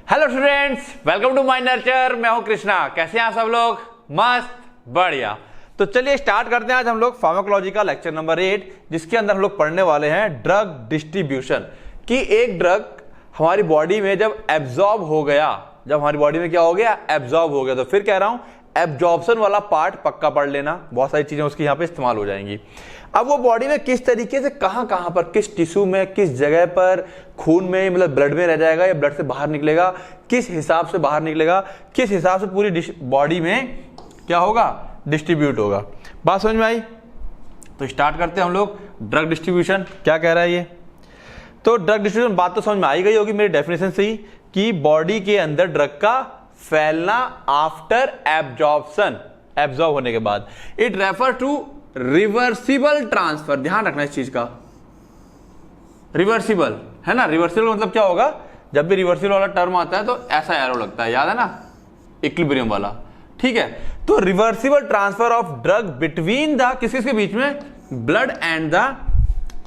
Hello students, welcome to my nurture. मैं हूं कृष्णा। कैसे हैं आप सब लोग? मस्त, बढ़िया। तो चलिए स्टार्ट करते हैं आज हम लोग फार्माकोलॉजी का लेक्चर नंबर 8, जिसके अंदर हम लोग पढ़ने वाले हैं ड्रग डिस्ट्रीब्यूशन। कि एक ड्रग हमारी बॉडी में जब एब्जॉर्ब हो गया, जब हमारी बॉडी में क्या हो गया, एब्जॉर्ब हो गया, तो फिर कह रहा हूं एब्जॉर्प्शन वाला पार्ट पक्का पढ़ लेना, बहुत सारी चीजें उसकी यहाँ पे इस्तेमाल हो जाएंगी। अब वो बॉडी में किस तरीके से कहां पर, किस टिश्यू में, किस जगह पर, खून में मतलब ब्लड में रह जाएगा या ब्लड से बाहर निकलेगा, किस हिसाब से बाहर निकलेगा, किस हिसाब से पूरी बॉडी में क्या होगा, डिस्ट्रीब्यूट होगा। बात समझ में आई? तो स्टार्ट करते हैं हम लोग। ड्रग डिस्ट्रीब्यूशन क्या कह रहा है ये? तो ड्रग डिस्ट्रीब्यूशन बात तो समझ में आई गई होगी मेरी डेफिनेशन से ही, कि बॉडी के अंदर ड्रग का फैलना आफ्टर एब्जॉर्प्शन, एब्जॉर्ब होने के बाद। It refer to reversible transfer. ध्यान रखना इस चीज का, रिवर्सिबल है ना। रिवर्सिबल मतलब क्या होगा, जब भी रिवर्सिबल वाला टर्म आता है तो ऐसा एरो लगता है, याद है ना, इक्विलिब्रियम वाला। ठीक है, तो reversible transfer of drug between the किसके बीच में, blood and the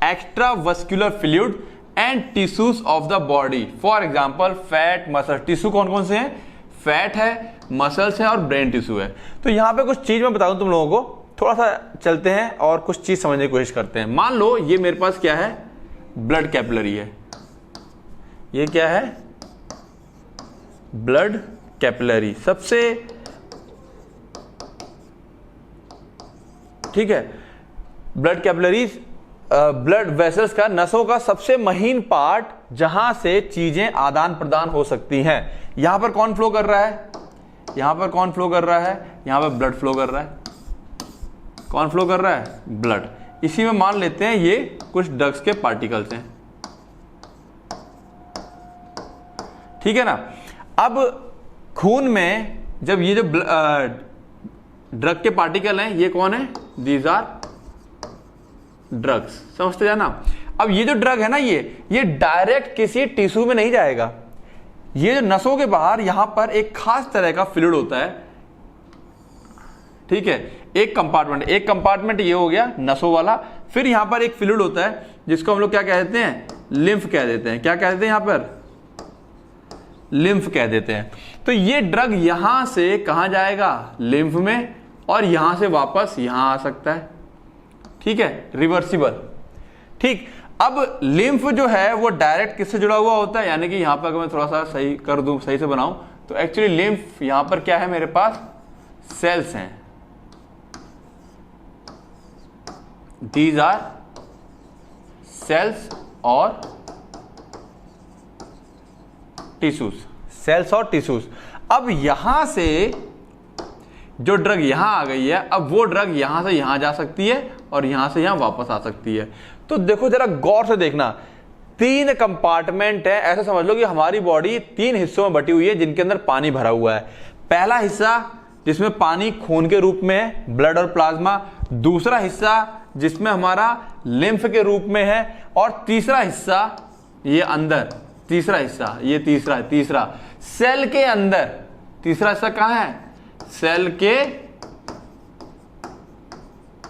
extravascular fluid and tissues of the body. For example fat, muscle. Tissue कौन कौन से हैं? फैट है, मसल्स है और ब्रेन टिश्यू है। तो यहां पे कुछ चीज मैं बता दूं तुम लोगों को, थोड़ा सा चलते हैं और कुछ चीज समझने की कोशिश करते हैं। मान लो ये मेरे पास क्या है, ब्लड कैपिलरी है। ये क्या है? Blood capillary. सबसे ठीक है, ब्लड कैपिलरीज ब्लड वेसल्स का, नसों का सबसे महीन पार्ट जहां से चीजें आदान प्रदान हो सकती हैं। यहां पर कौन फ्लो कर रहा है? यहां पर कौन फ्लो कर रहा है? यहां पर ब्लड फ्लो कर रहा है। कौन फ्लो कर रहा है? ब्लड। इसी में मान लेते हैं ये कुछ ड्रग्स के पार्टिकल्स हैं, ठीक है ना। अब खून में जब ये जो ड्रग के पार्टिकल हैं, ये कौन है? These are drugs. समझते जाना। अब ये जो ड्रग है ना, ये डायरेक्ट किसी टिश्यू में नहीं जाएगा। ये जो नसों के बाहर यहां पर एक खास तरह का फ्लूइड होता है, ठीक है। एक कंपार्टमेंट ये हो गया नसों वाला। फिर यहां पर एक फ्लूइड होता है जिसको हम लोग क्या कह देते हैं? लिम्फ कह देते हैं। क्या कह देते हैं यहां पर? लिम्फ कह देते हैं। तो ये ड्रग यहां से कहां जाएगा? लिम्फ में, और यहां से वापस यहां आ सकता है, ठीक है, रिवर्सिबल। ठीक, अब लिम्फ जो है वो डायरेक्ट किससे जुड़ा हुआ होता है, यानी कि यहां पर अगर मैं थोड़ा सा सही कर दूं, सही से बनाऊं, तो एक्चुअली लिम्फ यहां पर क्या है, मेरे पास सेल्स हैं। दीज आर सेल्स और टिश्यूज, सेल्स और टिश्यूज। अब यहां से जो ड्रग यहां आ गई है, अब वो ड्रग यहां से यहां जा सकती है और यहां से यहां वापस आ सकती है। तो देखो जरा गौर से देखना, 3 कंपार्टमेंट है। ऐसा समझ लो कि हमारी बॉडी 3 हिस्सों में बटी हुई है जिनके अंदर पानी भरा हुआ है। पहला हिस्सा जिसमें पानी खून के रूप में है, ब्लड और प्लाज्मा। दूसरा हिस्सा जिसमें हमारा लिम्फ के रूप में है, और तीसरा हिस्सा ये अंदर, तीसरा हिस्सा ये तीसरा सेल के अंदर। तीसरा हिस्सा कहां है? सेल के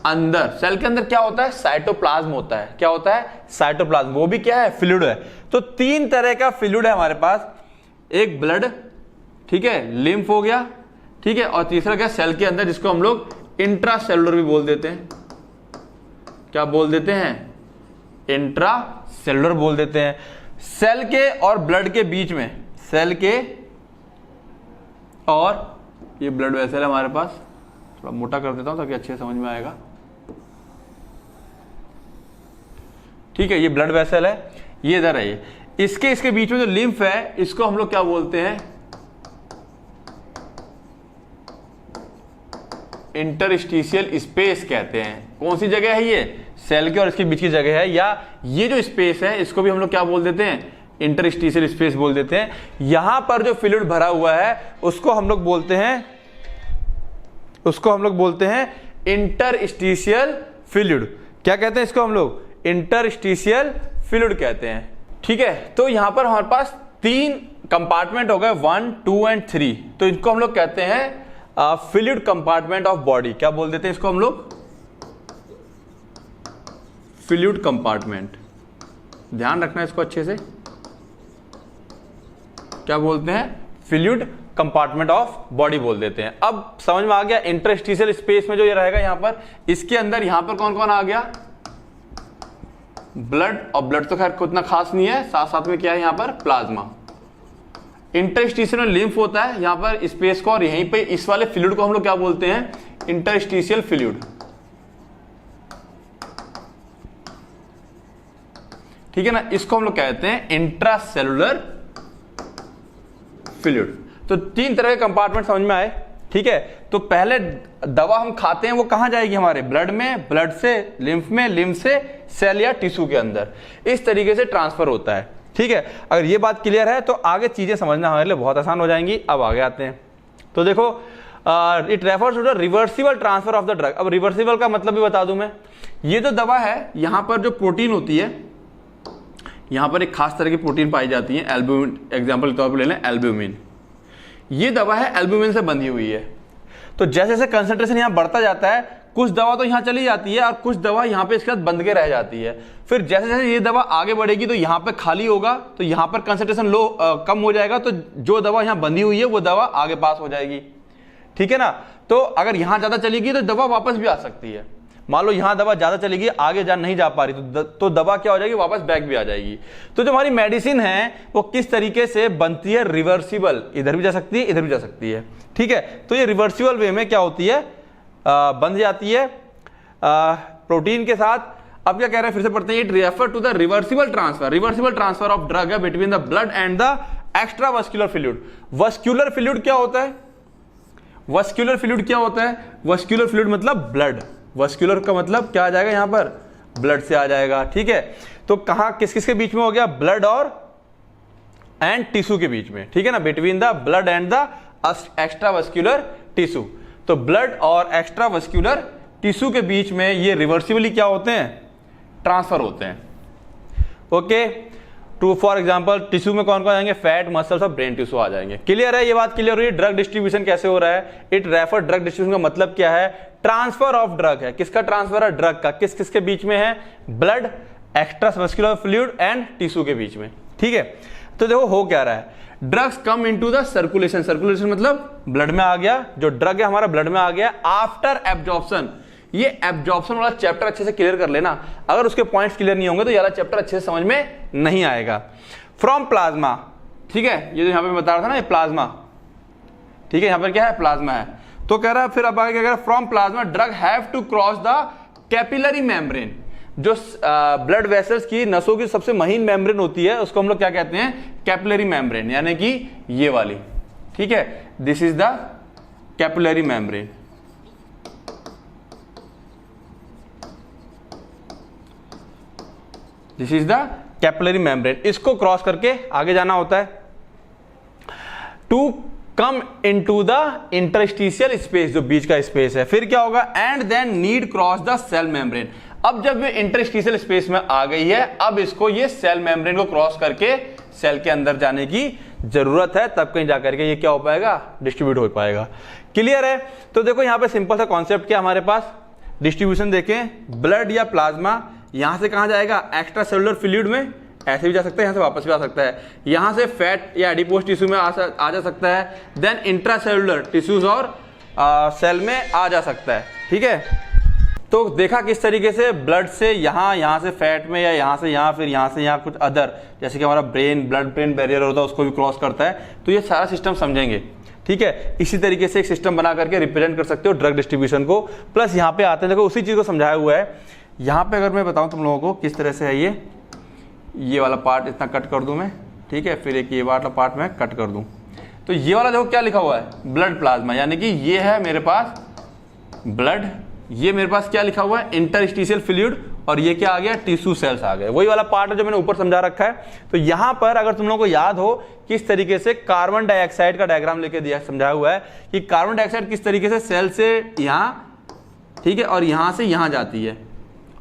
अंदर। सेल के अंदर क्या होता है? साइटोप्लाज्म होता है। क्या होता है? साइटोप्लाज्म। वो भी क्या है? फ्लूइड है। तो 3 तरह का फ्लूइड है हमारे पास। एक ब्लड, ठीक है, लिम्फ हो गया, ठीक है, और तीसरा क्या? सेल के अंदर, जिसको हम लोग इंट्रासेलुलर भी बोल देते हैं। क्या बोल देते हैं? इंट्रासेलुलर बोल देते हैं। सेल के और ब्लड के बीच में, सेल के और ये ब्लड वेसल है हमारे पास। थोड़ा मोटा कर देता हूं ताकि अच्छे समझ में आएगा, ठीक है। ये ब्लड वेसल है, ये इधर है। ये इसके बीच में जो लिम्फ है, इसको हम लोग क्या बोलते हैं? इंटरस्टिशियल स्पेस कहते हैं। कौन सी जगह है ये? सेल के और इसके बीच की जगह है, या ये जो स्पेस है इसको भी हम लोग क्या बोल देते हैं? इंटरस्टिशियल स्पेस बोल देते हैं। यहां पर जो फ्लूइड भरा हुआ है उसको हम लोग बोलते हैं इंटरस्टिशियल फ्लूइड। क्या कहते हैं इसको हम लोग? इंटरस्टिशियल फ्लूइड कहते हैं, ठीक है। तो यहां पर हमारे पास 3 कंपार्टमेंट हो गए, 1, 2 एंड 3। तो इनको हम लोग कहते हैं फ्लूइड कंपार्टमेंट ऑफ बॉडी। क्या बोल देते हैं इसको हम लोग? Fluid compartment. ध्यान रखना इसको अच्छे से। क्या बोलते हैं, फ्लूइड कंपार्टमेंट ऑफ बॉडी बोल देते हैं। अब समझ में आ गया इंटरस्टिशियल स्पेस में जो ये रहेगा यहां पर, इसके अंदर यहां पर कौन कौन आ गया, ब्लड, और ब्लड तो खैर उतना खास नहीं है, साथ साथ में क्या है यहां पर प्लाज्मा। इंटरस्टिशियल में लिम्फ होता है यहां पर स्पेस को, और यहीं पे इस वाले फ्लूइड को हम लोग क्या बोलते हैं, इंटरस्टिशियल फ्लूइड। ठीक है ना, इसको हम लोग कहते हैं इंट्रासेलुलर फ्लूइड। तो तीन तरह के कंपार्टमेंट समझ में आए। ठीक है, तो पहले दवा हम खाते हैं वो कहां जाएगी, हमारे ब्लड में, ब्लड से लिम्फ में, लिम्फ से सेल या टिश्यू के अंदर, इस तरीके से ट्रांसफर होता है। ठीक है, अगर ये बात क्लियर है तो आगे चीजें समझना हमारे लिए बहुत आसान हो जाएंगी। अब आगे आते हैं, तो देखो it refers to the reversible transfer of the drug. अब रिवर्सिबल का मतलब भी बता दूं मैं, ये जो दवा है यहां पर जो प्रोटीन होती है, यहां पर एक खास तरह की प्रोटीन पाई जाती है, एल्ब्यूमिन, एग्जांपल के तौर पर ले लें एल्ब्यूमिन। ये दवा है एल्ब्यूमिन से बंधी हुई है। तो जैसे जैसे कंसंट्रेशन यहां बढ़ता जाता है, कुछ दवा तो यहां चली जाती है और कुछ दवा यहां पे इसके साथ बंध के रह जाती है। फिर जैसे जैसे ये दवा आगे बढ़ेगी तो यहां पे खाली होगा, तो यहां पर कंसंट्रेशन कम हो जाएगा, तो जो दवा यहां बंधी हुई है वो दवा आगे पास हो जाएगी। ठीक है ना, तो अगर यहां ज्यादा चलेगी तो दवा वापस भी आ सकती है। मान लो यहां दवा ज्यादा चलेगी, आगे नहीं जा पा रही, तो दवा क्या हो जाएगी, वापस बैक भी आ जाएगी। तो जो हमारी मेडिसिन है वो किस तरीके से बनती है, रिवर्सिबल, इधर भी जा सकती है, इधर भी जा सकती है। ठीक है, तो ये रिवर्सिबल वे में क्या होती है, बंध जाती है प्रोटीन के साथ। अब क्या कह रहे हैं, फिर से पढ़ते हैं, it refer to the reversible transfer, reversible transfer of drug है between the blood and the extra vascular fluid. Vascular fluid क्या होता है, वस्कुलर फ्लूइड क्या होता है, वस्कुलर फ्लूइड मतलब ब्लड, वस्कुलर का मतलब क्या आ जाएगा यहां पर, ब्लड से आ जाएगा। ठीक है, तो कहां किस किस के बीच में हो गया, ब्लड और एंड टिश्यू के बीच में। ठीक है ना, between the blood and the extra vascular tissue. तो ब्लड और एक्स्ट्रा वस्कुलर टिश्यू के बीच में ये रिवर्सिबली क्या होते हैं, ट्रांसफर होते हैं। Okay, to for example tissue में कौन कौन आएंगे, फैट, मसल्स और ब्रेन टिश्यू आ जाएंगे। क्लियर है, ये बात क्लियर हुई। ड्रग डिस्ट्रीब्यूशन कैसे हो रहा है, इट रेफर, ड्रग डिस्ट्रीब्यूशन का मतलब क्या है, ट्रांसफर ऑफ ड्रग है। किसका ट्रांसफर है, ड्रग का। किस किस के बीच में है, blood, extra vascular fluid and tissue के बीच में। ठीक है, तो देखो हो क्या रहा है, drugs come into the circulation, circulation मतलब ब्लड में आ गया, जो ड्रग है हमारा ब्लड में आ गया, आफ्टर एब्जॉर्प्शन। ये एब्जॉर्प्शन वाला चैप्टर अच्छे से क्लियर कर लेना, अगर उसके पॉइंट्स क्लियर नहीं होंगे तो ये वाला चैप्टर अच्छे से समझ में नहीं आएगा। फ्रॉम प्लाज्मा, ठीक है, ये जो यहां पे मैं बता रहा था ना, ये प्लाज्मा। ठीक है, यहां पर क्या है, प्लाज्मा है। तो कह रहा है, फिर अब आगे क्या कह रहा है, from plasma drug have to cross the capillary membrane. जो ब्लड वेसल्स की, नसों की सबसे महीन मेम्ब्रेन होती है, उसको हम लोग क्या कहते हैं, कैपिलरी मेम्ब्रेन, यानी कि ये वाली। ठीक है, this is the capillary membrane. This is the capillary membrane, इसको क्रॉस करके आगे जाना होता है to come into the interstitial space, जो बीच का स्पेस है। फिर क्या होगा, and then need cross the cell membrane. अब जब ये इंटरस्टिशियल स्पेस में आ गई है, अब इसको ये सेल मेम्ब्रेन को क्रॉस करके सेल के अंदर जाने की जरूरत है, तब कहीं जाकर के ये क्या हो पाएगा, डिस्ट्रीब्यूट हो पाएगा। क्लियर है, तो देखो यहां पे सिंपल सा कॉन्सेप्ट क्या हमारे पास, डिस्ट्रीब्यूशन देखें, ब्लड या प्लाज्मा यहां से कहां जाएगा, एक्स्ट्रा सेलुलर फ्लूइड में, ऐसे भी जा सकता है, यहां से वापस भी आ सकता है, यहां से फैट या एडिपोज टिश्यू में आ जा सकता है, देन इंट्रासेलुलर टिश्यूज और सेल में आ जा सकता है। ठीक है, तो देखा किस तरीके से ब्लड से यहां से फैट में, या यहां से यहां, फिर यहां से यहां कुछ अदर, जैसे कि हमारा ब्रेन, ब्लड ब्रेन बैरियर होता है, उसको भी क्रॉस करता है। तो ये सारा सिस्टम समझेंगे। ठीक है, इसी तरीके से एक सिस्टम बना करके रिप्रेजेंट कर सकते हो ड्रग डिस्ट्रीब्यूशन को। प्लस यहाँ पे आते हैं, देखो उसी चीज को समझाया हुआ है। यहाँ पे अगर मैं बताऊं तुम लोगों को किस तरह से है, ये वाला पार्ट इतना कट कर दूं मैं, ठीक है, फिर एक ये वाला पार्ट मैं कट कर दूं, तो ये वाला देखो क्या लिखा हुआ है, ब्लड प्लाज्मा, यानी कि ये है मेरे पास ब्लड, ये मेरे पास क्या लिखा हुआ है, इंटरस्टिशियल फ्लूइड, और ये क्या आ गया, टिश्यू सेल्स आ गए। वही वाला पार्ट है जो मैंने ऊपर समझा रखा है। तो यहां पर अगर तुम लोगों को याद हो किस तरीके से कार्बन डाइऑक्साइड का डायग्राम लेके दिया, समझाया हुआ है कि कार्बन डाइऑक्साइड किस तरीके से सेल से यहां, ठीक है, और यहां से यहां जाती है,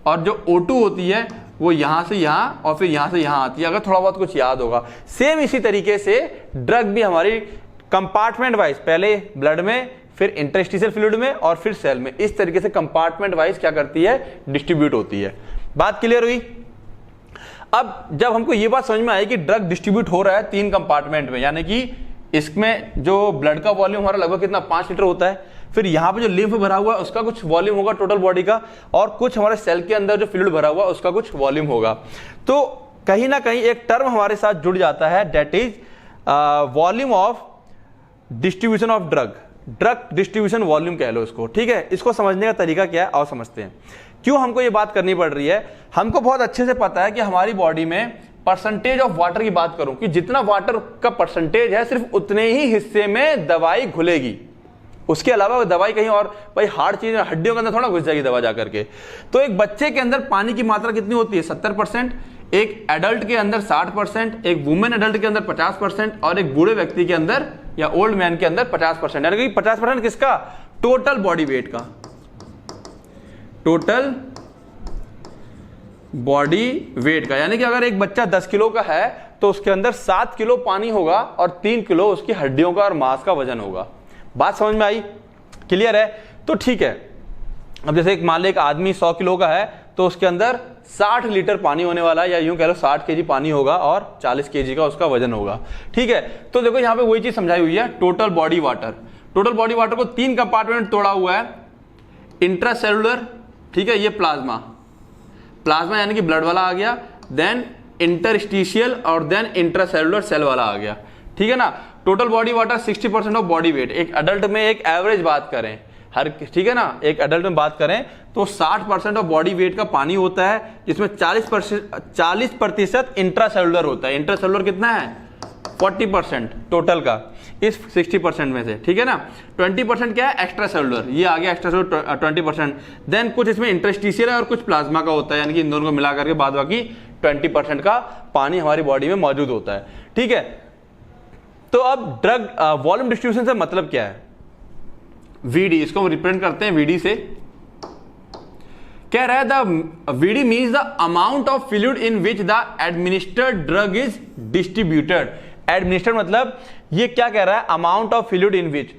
और जो O2 होती है वो यहां से यहां और फिर यहां से यहां आती है, अगर थोड़ा बहुत कुछ याद होगा। सेम इसी तरीके से ड्रग भी हमारी कंपार्टमेंट वाइज, पहले ब्लड में, फिर इंटरस्टिशियल फ्लूइड में, और फिर सेल में, इस तरीके से कंपार्टमेंट वाइज क्या करती है, डिस्ट्रीब्यूट होती है। बात क्लियर हुई। अब जब हमको ये बात समझ में आई कि ड्रग डिस्ट्रीब्यूट हो रहा है 3 कंपार्टमेंट में, यानी कि इसमें जो ब्लड का वॉल्यूम हमारा लगभग कितना 5 लीटर होता है, फिर यहाँ पे जो लिम्फ भरा हुआ है उसका कुछ वॉल्यूम होगा टोटल बॉडी का, और कुछ हमारे सेल के अंदर जो फ्लूइड भरा हुआ है उसका कुछ वॉल्यूम होगा। तो कहीं ना कहीं एक टर्म हमारे साथ जुड़ जाता है, that is volume of distribution of drug, drug distribution volume कह लो इसको, ठीक है। इसको समझने का तरीका क्या है और समझते हैं। क्यों हमको ये बात करनी पड़ रही है, हमको बहुत अच्छे से पता है कि हमारी बॉडी में परसेंटेज ऑफ वाटर की बात करूं कि जितना वाटर का परसेंटेज है सिर्फ उतने ही हिस्से में दवाई घुलेगी, उसके अलावा दवाई कहीं और, भाई हार्ड चीज हड्डियों के अंदर थोड़ा घुस जाएगी दवा जाकर के। तो एक बच्चे के अंदर पानी की मात्रा कितनी होती है 70%, एक एडल्ट के अंदर 60%, एक वुमेन एडल्ट के अंदर 50% और एक बूढ़े व्यक्ति के अंदर या ओल्ड मैन के अंदर 50%, यानी कि 50% किसका, टोटल बॉडी वेट का, टोटल बॉडी वेट का। यानी कि अगर एक बच्चा 10 किलो का है तो उसके अंदर 7 किलो पानी होगा और 3 किलो उसकी हड्डियों का और मांस का वजन होगा। बात समझ में आई, क्लियर है? तो ठीक है, अब जैसे एक मान लो एक आदमी 100 किलो का है तो उसके अंदर 60 लीटर पानी होने वाला है, या यूं कह लो 60 केजी पानी होगा और 40 केजी का उसका वजन होगा, ठीक है। तो देखो यहां पे वही चीज समझाई हुई है, total body water. Total body water को 3 कंपार्टमेंट तोड़ा हुआ है, इंट्रासेलुलर, ठीक है, ये प्लाज्मा, प्लाज्मा यानी कि ब्लड वाला आ गया, देन इंटरस्टिशियल और देन इंट्रासेलुलर सेल वाला आ गया, ठीक है ना। Total body water 60% of body weight. एक अडल्ट में एक एवरेज बात करें हर, ठीक है ना, एक अडल्ट में बात करें तो 60% ऑफ बॉडी वेट का पानी होता है, जिसमें 40% इंट्रासेलुलर होता है। इंट्रासेलुलर कितना है 40% टोटल का इस 60% में से, ठीक है ना। 20% क्या है एक्स्ट्रा सेलुलर, ये आ गया एक्स्ट्रा सेलुलर 20%। देन कुछ इसमें इंटरस्टिशियल है और कुछ प्लाज्मा का होता है, यानी कि इन दोनों को मिला करके बाद बाकी 20% का पानी हमारी बॉडी में मौजूद होता है, ठीक है। तो अब ड्रग वॉल्यूम डिस्ट्रीब्यूशन से मतलब क्या है, वीडी, इसको हम रिप्रेजेंट करते हैं वीडी से। कह रहा है the VD means the amount of fluid in which the administered drug is distributed. Administered मतलब ये क्या कह रहा है, amount of fluid in which,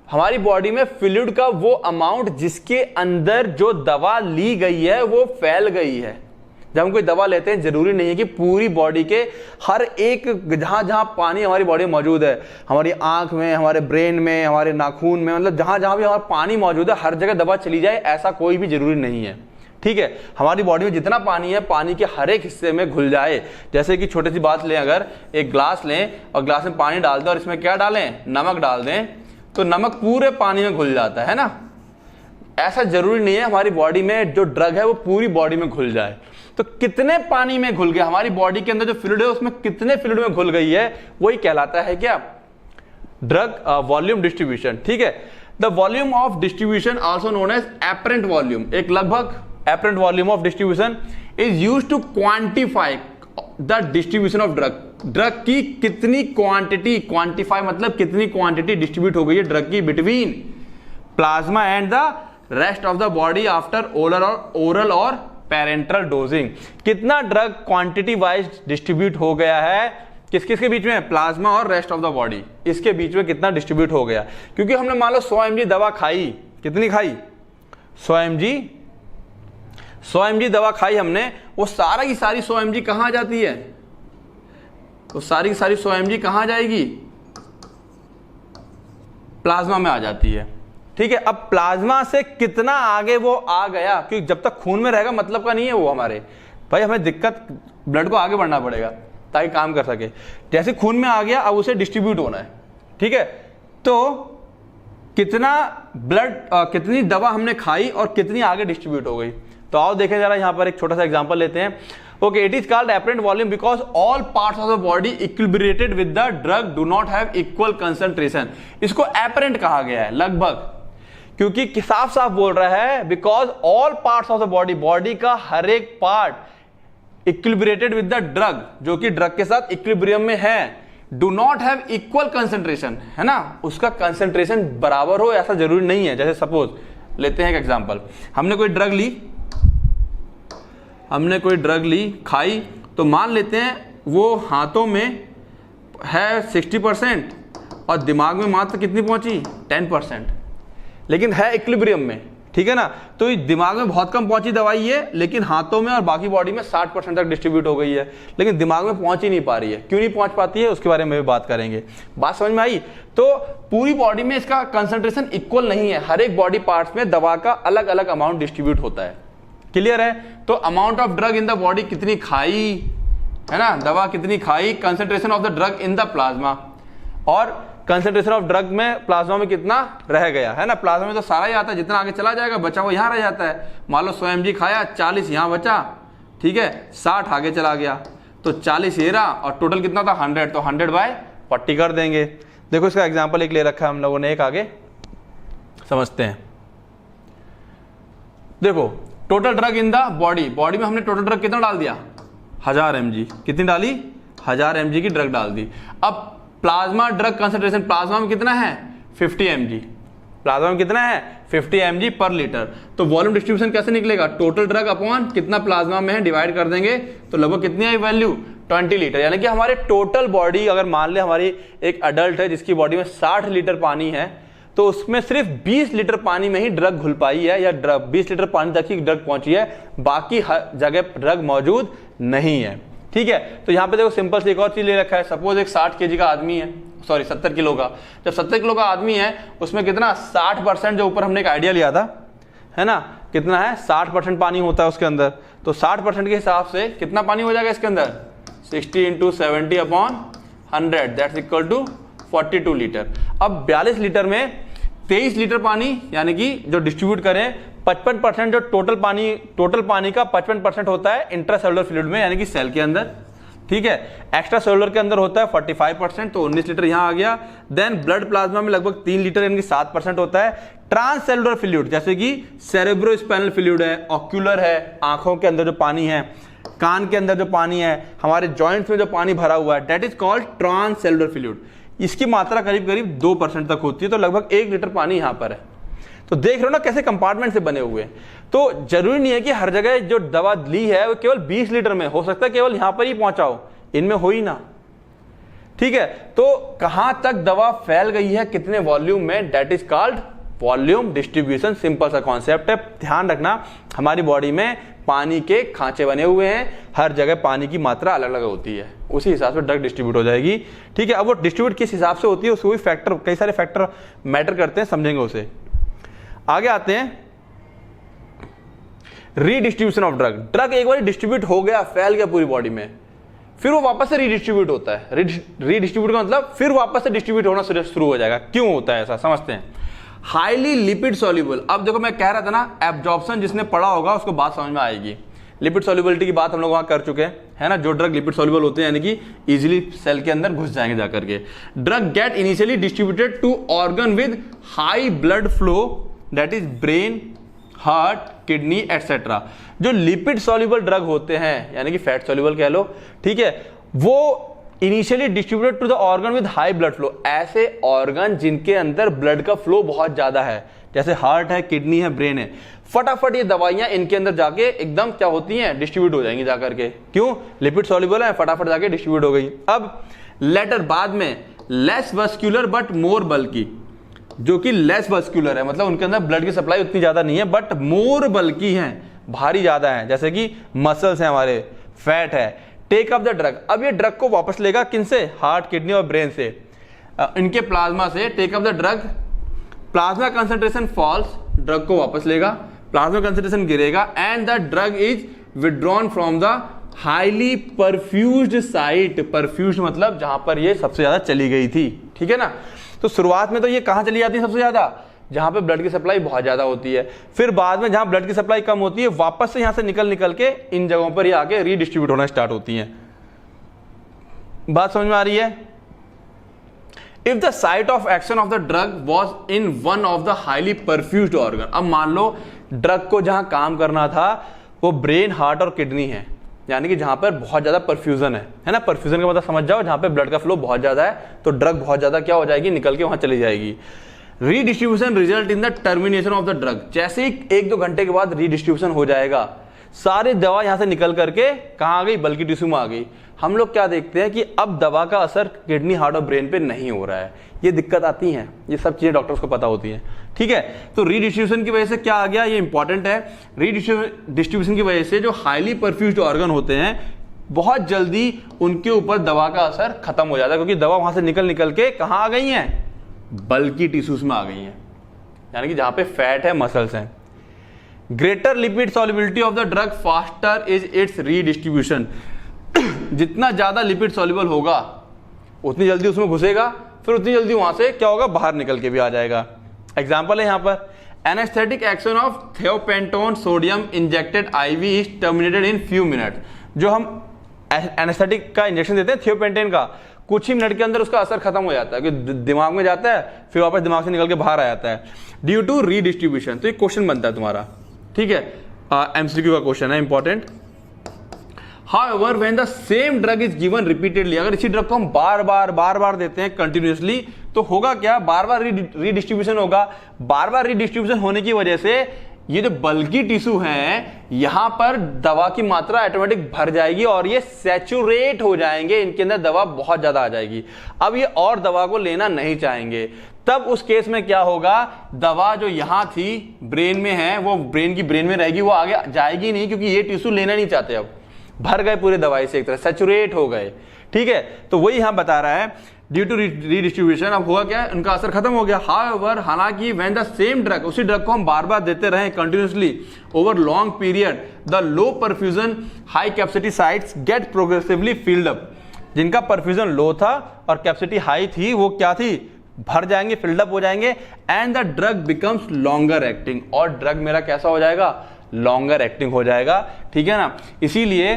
हमारी बॉडी में फ्लूइड का वो अमाउंट जिसके अंदर जो दवा ली गई है वो फैल गई है। जब हम कोई दवा लेते हैं जरूरी नहीं है कि पूरी बॉडी के हर एक जहां जहां पानी हमारी बॉडी में मौजूद है, हमारी आंख में, हमारे ब्रेन में, हमारे नाखून में, मतलब जहां जहां भी हमारा पानी मौजूद है हर जगह दवा चली जाए ऐसा कोई भी जरूरी नहीं है, ठीक है। हमारी बॉडी में जितना पानी है पानी के हर एक हिस्से में घुल जाए। जैसे कि छोटी सी बात लें, अगर एक ग्लास लें और ग्लास में पानी डाल दें और इसमें क्या डालें, नमक डाल दें, तो नमक पूरे पानी में घुल जाता है ना। ऐसा जरूरी नहीं है हमारी बॉडी में जो ड्रग है वो पूरी बॉडी में घुल जाए। तो कितने पानी में घुल गया, हमारी बॉडी के अंदर जो फ्लूइड है उसमें कितने फ्लूइड में घुल गई है, वही कहलाता है क्या, ड्रग वॉल्यूम डिस्ट्रीब्यूशन, ठीक है। The volume of distribution also known as apparent volume, एक लगभग apparent volume of distribution is used to quantify the distribution of drug. Drug की कितनी क्वांटिटी, क्वांटिफाई मतलब कितनी क्वांटिटी डिस्ट्रीब्यूट हो गई है ड्रग की between plasma and the rest of the body after oral और पेरेंटल डोजिंग। कितना ड्रग क्वांटिटी वाइज डिस्ट्रीब्यूट हो गया है, किस किस के बीच में, प्लाज्मा और रेस्ट ऑफ द बॉडी, इसके बीच में कितना डिस्ट्रीब्यूट हो गया। क्योंकि हमने मान लो 100 mg दवा खाई, कितनी खाई 100 mg दवा खाई हमने, वो सारा की सारी 100 mg कहां जाती है, वो सारी की सारी 100 mg कहां जाएगी, प्लाज्मा में आ जाती है, ठीक है। अब प्लाज्मा से कितना आगे वो आ गया, क्योंकि जब तक खून में रहेगा मतलब का नहीं है वो हमारे, भाई हमें दिक्कत, ब्लड को आगे बढ़ना पड़ेगा ताकि काम कर सके। जैसे खून में आ गया अब उसे डिस्ट्रीब्यूट होना है, ठीक है। तो कितना ब्लड, कितनी दवा हमने खाई और कितनी आगे डिस्ट्रीब्यूट हो गई। तो आओ देखें जरा, यहां पर एक छोटा सा एग्जांपल लेते हैं। Okay, it is called apparent volume because all parts of the body equilibrated with the drug do not have equal concentration. इसको एपरेंट कहा गया है लगभग, क्योंकि साफ साफ बोल रहा है because all parts of the body, body का हर एक पार्ट इक्विलिब्रेटेड विद द ड्रग, जो कि ड्रग के साथ इक्विलिब्रियम में है, do not have equal concentration, है ना, उसका कंसंट्रेशन बराबर हो ऐसा जरूरी नहीं है। जैसे सपोज लेते हैं एक एग्जांपल, हमने कोई ड्रग ली, खाई, तो मान लेते हैं वो हाथों में है 60% और दिमाग में मात्र कितनी पहुंची 10%, लेकिन है इक्विलिब्रियम में, ठीक है ना। तो ये दिमाग में बहुत कम पहुंची दवाई है, लेकिन हाथों में और बाकी बॉडी में 60% तक डिस्ट्रीब्यूट हो गई है, लेकिन दिमाग में पहुंच ही नहीं पा रही है। क्यों नहीं पहुंच पाती है उसके बारे में भी बात करेंगे। बात समझ में आई? तो पूरी बॉडी में इसका कंसंट्रेशन इक्वल नहीं है, हर एक बॉडी पार्ट्स में दवा का अलग अलग अमाउंट डिस्ट्रीब्यूट होता है। क्लियर है? तो amount of drug in the body कितनी खाई है ना, दवा कितनी खाई, concentration of the drug in the plasma, और कंसंट्रेशन ऑफ ड्रग में प्लाज्मा में कितना रह गया है ना। प्लाज्मा में तो सारा ही आता है, जितना आगे चला जाएगा बचा वो यहाँ रह जाता है। मान लो 100 mg खाया, 40 यहाँ बचा, ठीक है, 60 आगे चला गया, तो 40 ये रहा, और टोटल कितना था 100, तो 100/40 कर देंगे। देखो इसका एग्जाम्पल एक ले रखा है हम लोगों ने, एक आगे समझते हैं। देखो total drug in the body, body में हमने टोटल ड्रग कितना डाल दिया, 1000 mg, कितनी डाली, 1000 mg की ड्रग डाल दी। अब प्लाज्मा ड्रग कंसंट्रेशन प्लाज्मा में कितना है, 50 mg, प्लाज्मा में कितना है 50 mg पर लीटर। तो वॉल्यूम डिस्ट्रीब्यूशन कैसे निकलेगा, टोटल ड्रग अपॉन कितना प्लाज्मा में है डिवाइड कर देंगे, तो लगभग कितनी आई वैल्यू, 20 लीटर। यानी कि हमारे टोटल बॉडी, अगर मान ले हमारी एक अडल्ट है जिसकी बॉडी में 60 लीटर पानी है, तो उसमें सिर्फ 20 लीटर पानी में ही ड्रग घुल पाई है, या 20 लीटर पानी तक ही ड्रग पहुंची है, बाकी हर जगह ड्रग मौजूद नहीं है। ठीक है, तो यहाँ पे देखो सिंपल से एक और चीज ले रखा है। सपोज एक 60 kg का आदमी है, सॉरी 70 किलो का, जब 70 किलो का आदमी है उसमें कितना 60%, जो ऊपर हमने एक आइडिया लिया था है ना, कितना है 60% पानी होता है उसके अंदर। तो 60% के हिसाब से कितना पानी हो जाएगा इसके अंदर, 60 × 70/100 दैट्स इक्वल टू 42 लीटर। अब 42 लीटर में 23 लीटर पानी, यानी कि जो डिस्ट्रीब्यूट करें 55%, जो टोटल पानी का 55% होता है इंट्रासेलुलर फ्लूइड में, यानी कि सेल के अंदर। ठीक है, एक्स्ट्रा सेलुलर के अंदर होता है 45%, तो 19 लीटर यहां आ गया। देन ब्लड प्लाज्मा में लगभग 3 लीटर यानी कि 7% होता है। ट्रांससेलुलर फ्लूइड जैसे कि सेरेब्रोस्पाइनल फ्लूइड है, ऑक्यूलर है, आंखों के अंदर जो पानी है, कान के अंदर जो पानी है, हमारे जॉइंट्स में जो पानी भरा हुआ है, that is called transcellular fluid. इसकी मात्रा करीब करीब 2% तक होती है, तो लगभग 1 लीटर पानी यहां पर है। तो देख रहे हो ना कैसे कंपार्टमेंट से बने हुए हैं। तो जरूरी नहीं है कि हर जगह जो दवा ली है वो केवल 20 लीटर में, हो सकता है केवल यहां पर ही पहुंचाओ, इनमें हो ही ना। ठीक है, तो कहां तक दवा फैल गई है, कितने वॉल्यूम में, that is called volume distribution. Simple सा कॉन्सेप्ट है, ध्यान रखना। हमारी बॉडी में पानी के खांचे बने हुए हैं, हर जगह पानी की मात्रा अलग अलग होती है, उसी हिसाब से ड्रग डिस्ट्रीब्यूट हो जाएगी। ठीक है, अब वो डिस्ट्रीब्यूट किस हिसाब से होती है उसको भी फैक्टर, कई सारे फैक्टर मैटर करते हैं, समझेंगे उसे। आगे आते हैं, रीडिस्ट्रीब्यूशन ऑफ ड्रग। ड्रग एक बार डिस्ट्रीब्यूट हो गया, फैल गया पूरी बॉडी में, फिर वो वापस से रीडिस्ट्रीब्यूट होता है। रीडिस्ट्रीब्यूट का मतलब फिर वापस से डिस्ट्रीब्यूट होना शुरू हो जाएगा। क्यों होता है ऐसा, समझते हैं। Highly lipid soluble. अब देखो मैं कह रहा था ना, एब्जॉर्प्शन जिसने पढ़ा होगा उसको बात समझ में आएगी। लिपिड सॉल्युबिलिटी की बात हम लोग वहां कर चुके हैं ना, जो ड्रग लिपिड सॉल्युबल होते हैं यानी कि इजीली सेल के अंदर घुस जाएंगे जाकर के। Drug get initially distributed to organ with high blood flow, that is brain, heart, kidney etcetera. जो लिपिड सॉल्युबल ड्रग होते हैं यानी कि फैट सॉल्युबल कह लो, ठीक है, वो initially distributed to the organ with high blood flow. ऐसे ऑर्गन जिनके अंदर ब्लड का फ्लो बहुत ज्यादा है, जैसे हार्ट है, किडनी है, ब्रेन है, फटाफट ये दवाइयां इनके अंदर जाके एकदम क्या होती हैं, डिस्ट्रीब्यूट हो जाएंगी जाकर के। क्यों, लिपिड सॉल्युबल है, फटाफट जाके डिस्ट्रीब्यूट हो गई। अब लेटर बाद में लेस वस्क्यूलर बट मोर बल्की, जो कि लेस वस्क्यूलर है, मतलब उनके अंदर ब्लड की सप्लाई उतनी ज्यादा नहीं है, बट मोर बल्की है, भारी ज्यादा है, जैसे कि मसल्स है हमारे, फैट है। Take up the drug. अब ये ड्रग को वापस लेगा किनसे, हार्ट, किडनी और ब्रेन से, इनके प्लाज्मा से। Take up the drug, plasma concentration falls, drug को वापस लेगा, प्लाज्मा कंसंट्रेशन गिरेगा, and the drug is withdrawn from the highly perfused site. Perfused मतलब जहां पर ये सबसे ज्यादा चली गई थी। ठीक है ना, तो शुरुआत में तो ये कहां चली जाती है सबसे ज्यादा, जहां पे ब्लड की सप्लाई बहुत ज्यादा होती है। फिर बाद में जहां ब्लड की सप्लाई कम होती है, वापस से यहां से निकल के इन जगहों पर ये आके रीडिस्ट्रीब्यूट होना स्टार्ट होती है। बात समझ में आ रही है। If the site of action of the drug was in one of the highly perfused organ. अब मान लो ड्रग को जहां काम करना था वो ब्रेन, हार्ट और किडनी है, यानी कि जहां पर बहुत ज्यादा परफ्यूजन है ना। परफ्यूजन का मतलब समझ जाओ, जहां पे ब्लड का फ्लो बहुत ज्यादा है, तो ड्रग बहुत ज्यादा क्या हो जाएगी, निकल के वहां चली जाएगी। Redistribution result in the termination of the drug. जैसे ही 1-2 घंटे के बाद रीडिस्ट्रीब्यूशन हो जाएगा, सारी दवा यहां से निकल करके कहां आ गई, बल्कि टिश्यू में आ गई। हम लोग क्या देखते हैं कि अब दवा का असर किडनी, हार्ट और ब्रेन पे नहीं हो रहा है। ये दिक्कत आती है, ये सब चीजें डॉक्टर्स को पता होती हैं, ठीक है। तो रीडिस्ट्रीब्यूशन की वजह से क्या आ गया, ये इंपॉर्टेंट है। रीडिस्ट्रीब्यूशन की वजह से जो हाईली परफ्यूज्ड ऑर्गन होते हैं बहुत जल्दी उनके ऊपर दवा का असर खत्म हो जाता है, क्योंकि दवा वहां से निकल के कहां आ गई है, बल्कि टिश्यूज में आ गई है, यानी कि जहां पे फैट है, मसल्स हैं। Greater lipid solubility of the drug faster is it's redistribution. जितना ज्यादा लिपिड सॉल्युबल होगा उतनी जल्दी उसमें घुसेगा, फिर उतनी जल्दी वहां से क्या होगा, बाहर निकल के भी आ जाएगा। एग्जाम्पल है यहां पर, anesthetic action of thiopentone sodium injected IV is terminated in few minute. जो हम एनेस्थेटिक का इंजेक्शन देते हैं थियोपेंटेन का, कुछ ही मिनट के अंदर उसका असर खत्म हो जाता है, कि दिमाग में जाता है फिर वापस दिमाग से निकल के बाहर आ जाता है, ड्यू टू रीडिस्ट्रीब्यूशन। तो एक क्वेश्चन बनता है तुम्हारा, ठीक है, एमसीक्यू का क्वेश्चन है, important. However, when the same drug is given repeatedly, अगर इसी ड्रग को हम बार बार देते हैं कंटिन्यूसली, तो होगा क्या, बार बार रीडिस्ट्रीब्यूशन होगा। बार बार रीडिस्ट्रीब्यूशन होने की वजह से ये जो बल्की टिश्यू हैं, यहां पर दवा की मात्रा ऑटोमेटिक भर जाएगी और ये सैचुरेट हो जाएंगे, इनके अंदर दवा बहुत ज्यादा आ जाएगी। अब ये और दवा को लेना नहीं चाहेंगे, तब उस केस में क्या होगा, दवा जो यहां थी ब्रेन में है वो ब्रेन की ब्रेन में रहेगी, वो आगे जाएगी नहीं, क्योंकि ये टिश्यू लेना नहीं चाहते, अब भर गए पूरे दवाई से, एक तरह सैचुरेट हो गए, ठीक है। तो वही यहां बता रहा है, ड्यू टू रीडिस्ट्रीब्यूशन अब हुआ क्या, उनका असर खत्म हो गया। हाउएवर, हालांकि व्हेन द सेम ड्रग, उसी ड्रग को हम बार बार देते रहे continuously over long period, the low perfusion high capacity sites get progressively filled up. जिनका परफ्यूजन लो था और कैपेसिटी हाई थी, वो क्या थी, भर जाएंगे, फिल्ड अप हो जाएंगे, and the drug becomes longer acting. और ड्रग मेरा कैसा हो जाएगा, लॉन्गर एक्टिंग हो जाएगा, ठीक है ना। इसीलिए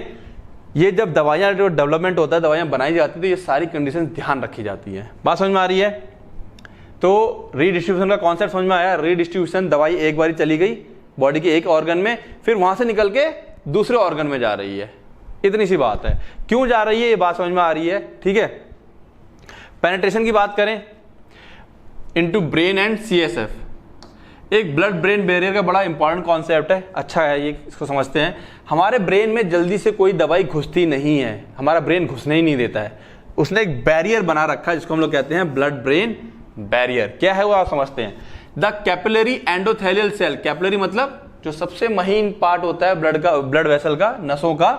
ये जब दवाइयां जो डेवलपमेंट होता है, दवाइयां बनाई जाती है, तो ये सारी कंडीशन ध्यान रखी जाती है। बात समझ में आ रही है। तो रीडिस्ट्रीब्यूशन का कॉन्सेप्ट समझ में आया। रीडिस्ट्रीब्यूशन, दवाई एक बारी चली गई बॉडी के एक ऑर्गन में, फिर वहां से निकल के दूसरे ऑर्गन में जा रही है, इतनी सी बात है। क्यों जा रही है ये बात समझ में आ रही है, ठीक है। पेनिट्रेशन की बात करें, इनटू ब्रेन एंड सीएसएफ, एक ब्लड ब्रेन बैरियर का बड़ा इंपॉर्टेंट कॉन्सेप्ट है, अच्छा है ये, इसको समझते हैं। हमारे ब्रेन में जल्दी से कोई दवाई घुसती नहीं है, हमारा ब्रेन घुसने ही नहीं देता है, उसने एक बैरियर बना रखा है जिसको हम लोग कहते हैं ब्लड ब्रेन बैरियर। क्या है वो आप समझते हैं। The capillary endothelial cell, capillary मतलब जो सबसे महीन पार्ट होता है ब्लड का, ब्लड वेसल का, नसों का,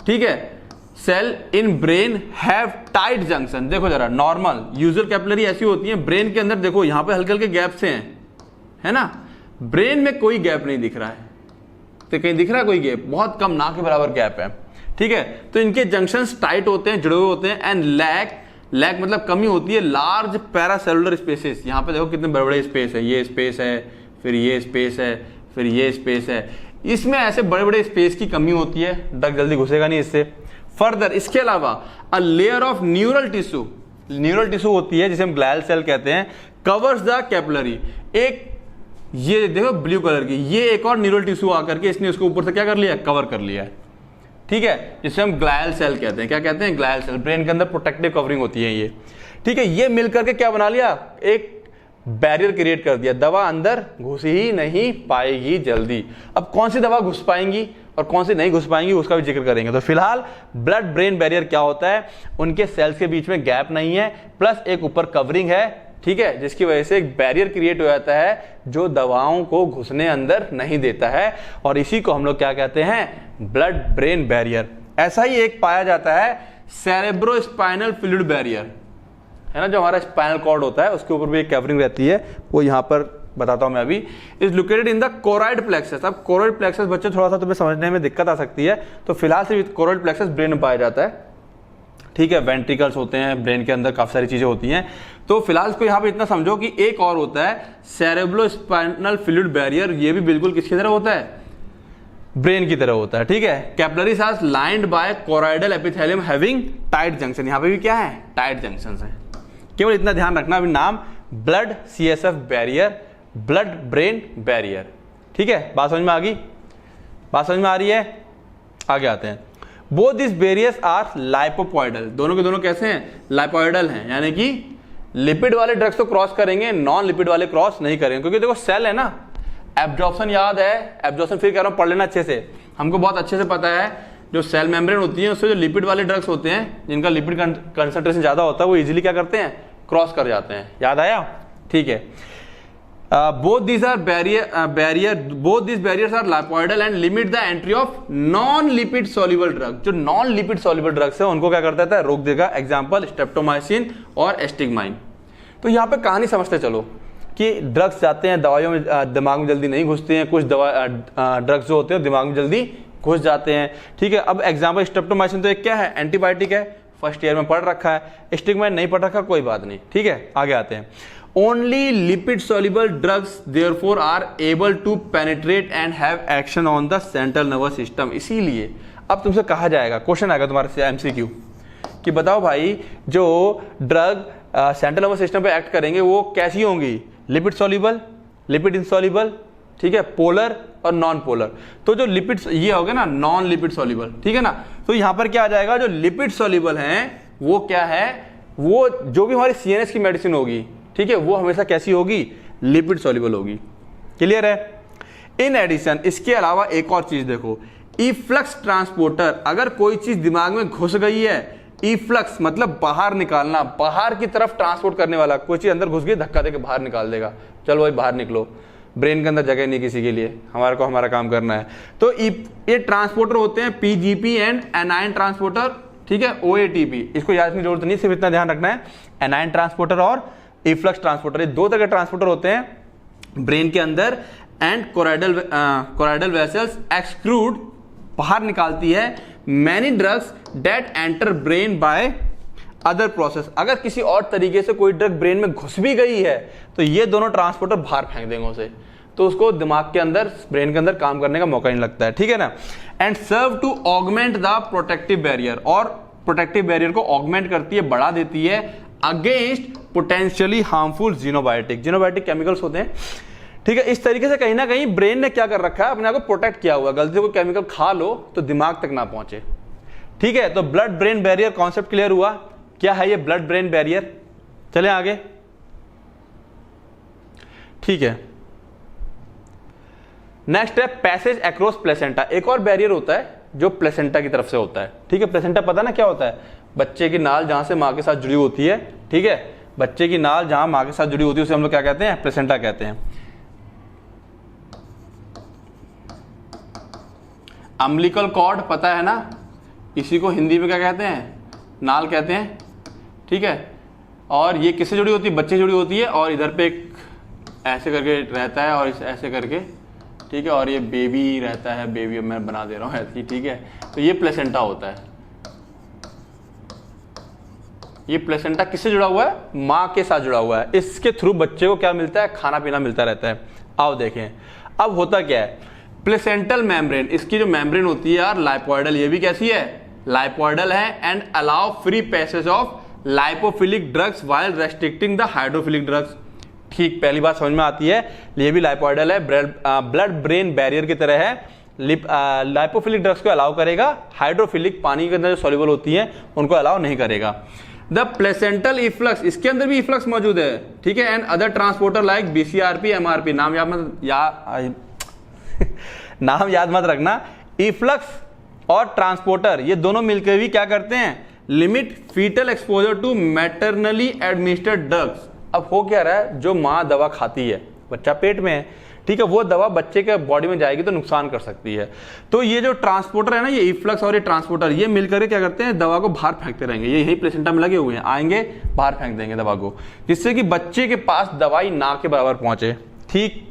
ठीक है। Cell in brain have tight junction. देखो जरा, नॉर्मल यूजुअल कैपिलरी ऐसी होती है, ब्रेन के अंदर देखो यहां पे हल्के हल्के गैप से हैं, है ना। ब्रेन में कोई गैप नहीं दिख रहा है, तो कहीं दिख रहा है कोई गैप, बहुत कम, ना के बराबर गैप है, ठीक है। तो इनके जंक्शंस टाइट होते हैं, जुड़े हुए होते हैं। एंड लैक मतलब कमी होती है लार्ज पैरासेलुलर स्पेसेस। यहां पे देखो कितने बड़े बड़े स्पेस है, ये स्पेस है, फिर ये स्पेस है, फिर ये स्पेस है, इसमें ऐसे बड़े बड़े स्पेस की कमी होती है, ड्रग जल्दी घुसेगा नहीं इससे। फर्दर, इसके अलावा a layer of neural tissue, neural tissue होती है जिसे हम ग्लायल सेल कहते हैं, कवर्स द कैपिलरी। एक ये देखो ब्लू कलर की, ये एक और न्यूरल टिश्यू आकर के इसने उसको ऊपर से क्या कर लिया, कवर कर लिया है, ठीक है, जिसे हम ग्लायल सेल कहते हैं। क्या कहते हैं, ग्लायल सेल। ब्रेन के अंदर प्रोटेक्टिव कवरिंग होती है ये, ठीक है। ये मिलकर के क्या बना लिया, एक बैरियर क्रिएट कर दिया, दवा अंदर घुस ही नहीं पाएगी जल्दी। अब कौन सी दवा घुस पाएंगी और कौन सी नहीं घुस पाएंगी उसका भी जिक्र करेंगे। तो फिलहाल ब्लड ब्रेन बैरियर क्या होता है, उनके सेल्स के बीच में गैप नहीं है, प्लस एक ऊपर कवरिंग है, ठीक है, जिसकी वजह से एक बैरियर क्रिएट हो जाता है जो दवाओं को घुसने अंदर नहीं देता है, और इसी को हम लोग क्या कहते हैं, ब्लड ब्रेन बैरियर। ऐसा ही एक पाया जाता है सेरेब्रोस्पाइनल फ्लूइड बैरियर, है ना, जो हमारा स्पाइनल कॉर्ड होता है उसके ऊपर भी एक कवरिंग रहती है, वो यहां पर बताता हूं मैं अभी। Is located in the choroid plexus. अब कोरॉइड प्लेक्सस बच्चे थोड़ा सा तुम्हें समझने में दिक्कत आ सकती है, तो फिलहाल सिर्फ कोरॉइड प्लेक्सस ब्रेन में पाया जाता है, ठीक है। वेंट्रिकल्स होते हैं ब्रेन के अंदर, काफी सारी चीजें होती हैं। तो फिलहाल इसको यहां पे इतना समझो कि एक और होता है सेरेब्रोस्पाइनल फ्लूइड बैरियर, ये भी बिल्कुल किसकी तरह होता है, ब्रेन की तरह होता है, ठीक है। Capillaries are lined by choroidal epithelium having tight junction. यहां पे भी क्या है, टाइट जंक्शंस हैं। केवल इतना ध्यान रखना, अभी नाम blood CSF barrier, blood brain barrier, ठीक है। बात समझ में आ गई, बात समझ में आ रही है। आगे आते हैं। Both this barriers are lipoidal. दोनों के दोनों कैसे हैं, लाइपोइडल हैं, यानी कि लिपिड वाले ड्रग्स तो क्रॉस करेंगे, नॉन लिपिड वाले क्रॉस नहीं करेंगे, क्योंकि देखो सेल है ना, एब्जॉर्प्शन याद है, एब्जॉर्प्शन फिर कह रहा हूं, पढ़ लेना अच्छे से। हमको बहुत अच्छे से पता है जो सेल मेम्ब्रेन होती है उससे जो लिपिड वाले ड्रग्स होते हैं जिनका लिपिड कंसंट्रेशन ज्यादा होता है वो इजीली क्या करते हैं, क्रॉस कर जाते हैं। याद आया? ठीक है। both these barriers are lipoidal and limit the entry of non lipid soluble drug। जो non lipid soluble drugs है उनको क्या कर देता है, रोक देगा। एग्जांपल स्ट्रेप्टोमाइसिन और एस्टिग्माइन। तो यहाँ पे कहानी समझते चलो कि ड्रग्स जाते हैं दवाइयों में, दिमाग में जल्दी नहीं घुसते हैं, कुछ ड्रग्स जो होते हैं दिमाग में जल्दी घुस जाते हैं। ठीक है, अब एग्जांपल स्ट्रेप्टोमाइसिन तो एक क्या है, एंटीबायोटिक है, फर्स्ट ईयर में पढ़ रखा है। एस्टिग्माइन नहीं पढ़ रखा, कोई बात नहीं। ठीक है, आगे आते हैं। Only lipid soluble drugs therefore are able to penetrate and have action on the central nervous system। इसीलिए अब तुमसे कहा जाएगा, क्वेश्चन आएगा तुम्हारे से MCQ कि बताओ भाई जो ड्रग सेंट्रल नर्वस सिस्टम पे एक्ट करेंगे वो कैसी होंगी, लिपिड सॉल्युबल, लिपिड इनसॉल्युबल, ठीक है, पोलर और नॉन पोलर। तो जो लिपिड ये हो गया ना नॉन लिपिड सॉल्युबल, ठीक है ना। तो यहां पर क्या आ जाएगा, जो लिपिड सॉल्युबल हैं वो क्या है, वो जो भी हमारी CNS की मेडिसिन होगी, ठीक है, वो हमेशा कैसी होगी, लिपिड सॉल्युबल होगी। क्लियर है? इन एडिशन इसके अलावा एक और चीज देखो, इफ्लक्स ट्रांसपोर्टर। अगर कोई चीज दिमाग में घुस गई है, इफ्लक्स मतलब बाहर निकालना, बाहर की तरफ ट्रांसपोर्ट करने वाला, कोई चीज अंदर घुस गई धक्का देके बाहर निकाल देगा, चलो भाई बाहर निकलो, ब्रेन के अंदर जगह नहीं किसी के लिए, हमारे को हमारा काम करना है। तो ये ट्रांसपोर्टर होते हैं PGP एंड एनायन ट्रांसपोर्टर, ठीक है, OATP। इसको याद की जरूरत नहीं, सिर्फ इतना ध्यान रखना है, एनायन ट्रांसपोर्टर और इफ्लक्स ट्रांसपोर्टर। ये दो तरह के ट्रांसपोर्टर होते हैं ब्रेन के अंदर। एंड कोराइडल वेसल्स एक्सक्लूड, बाहर निकालती है, many drugs that enter brain by other process. अगर किसी और तरीके से कोई ड्रग ब्रेन में घुस भी गई है तो ये दोनों ट्रांसपोर्टर बाहर फेंक देंगे उसे, तो उसको दिमाग के अंदर, ब्रेन के अंदर काम करने का मौका नहीं लगता है। ठीक है ना। And serve to augment the protective barrier, और प्रोटेक्टिव बैरियर को ऑगमेंट करती है, बढ़ा देती है against potentially harmful xenobiotic. Xenobiotic chemicals होते हैं, ठीक है। इस तरीके से कहीं ना कहीं ब्रेन ने क्या कर रखा है, अपने आप को प्रोटेक्ट किया हुआ, गलती से कोई केमिकल खा लो तो दिमाग तक ना पहुंचे। ठीक है, तो blood brain barrier concept clear हुआ, क्या है ये ब्लड ब्रेन बैरियर। चलें आगे। ठीक है, नेक्स्ट है पैसेज अक्रॉस प्लेसेंटा। एक और बैरियर होता है जो प्लेसेंटा की तरफ से होता है। ठीक है, प्लेसेंटा पता ना क्या होता है, बच्चे की नाल जहां से मां के साथ जुड़ी होती है। ठीक है, बच्चे की नाल जहां मां के साथ जुड़ी होती है उसे हम लोग क्या कहते हैं, प्लेसेंटा कहते हैं। अम्बिलिकल कॉर्ड पता है ना, इसी को हिंदी में क्या कहते हैं, नाल कहते हैं। ठीक है, और ये किससे जुड़ी होती है, बच्चे से जुड़ी होती है, और इधर पे एक ऐसे करके रहता है और ऐसे करके, ठीक है, और ये बेबी रहता है, बेबी मैं बना दे रहा हूं ऐसी। ठीक है, तो ये प्लेसेंटा होता है। ये प्लेसेंटा किससे जुड़ा हुआ है, मां के साथ जुड़ा हुआ है। इसके थ्रू बच्चे को क्या मिलता है, खाना पीना मिलता रहता है। आओ देखें अब होता क्या है, प्लेसेंटल मेम्ब्रेन, इसकी जो मेम्ब्रेन होती है यार लाइपोइडल, ये भी कैसी है, लाइपोइडल है। And allow free passage of lipophilic drugs while restricting the hydrophilic drugs. ठीक, पहली बात समझ में आती है, ये भी लाइपोइडल है, ब्लड ब्रेन बैरियर की तरह है। लाइपोफिलिक ड्रग्स को अलाउ करेगा, हाइड्रोफिलिक पानी के अंदर जो सॉल्युबल होती है उनको अलाउ नहीं करेगा। द प्लेसेंटल इफ्लक्स, इसके अंदर भी इफ्लक्स मौजूद है। ठीक है, and other transporter like BCRP, MRP, नाम याद मत रखना। इफ्लक्स और ट्रांसपोर्टर ये दोनों मिलकर भी क्या करते हैं, limit fetal exposure to maternally administered drugs. अब हो क्या रहा है, जो माँ दवा खाती है, बच्चा पेट में है, ठीक है, वो दवा बच्चे के बॉडी में जाएगी तो नुकसान कर सकती है। तो ये जो ट्रांसपोर्टर है ना, ये इफ्लक्स और ये ट्रांसपोर्टर, ये मिलकर क्या करते हैं, दवा को बाहर फेंकते रहेंगे। ये यही प्लेसेंटा में लगे हुए हैं, आएंगे बाहर फेंक देंगे दवा को, जिससे कि बच्चे के पास दवाई ना के बराबर पहुंचे। ठीक,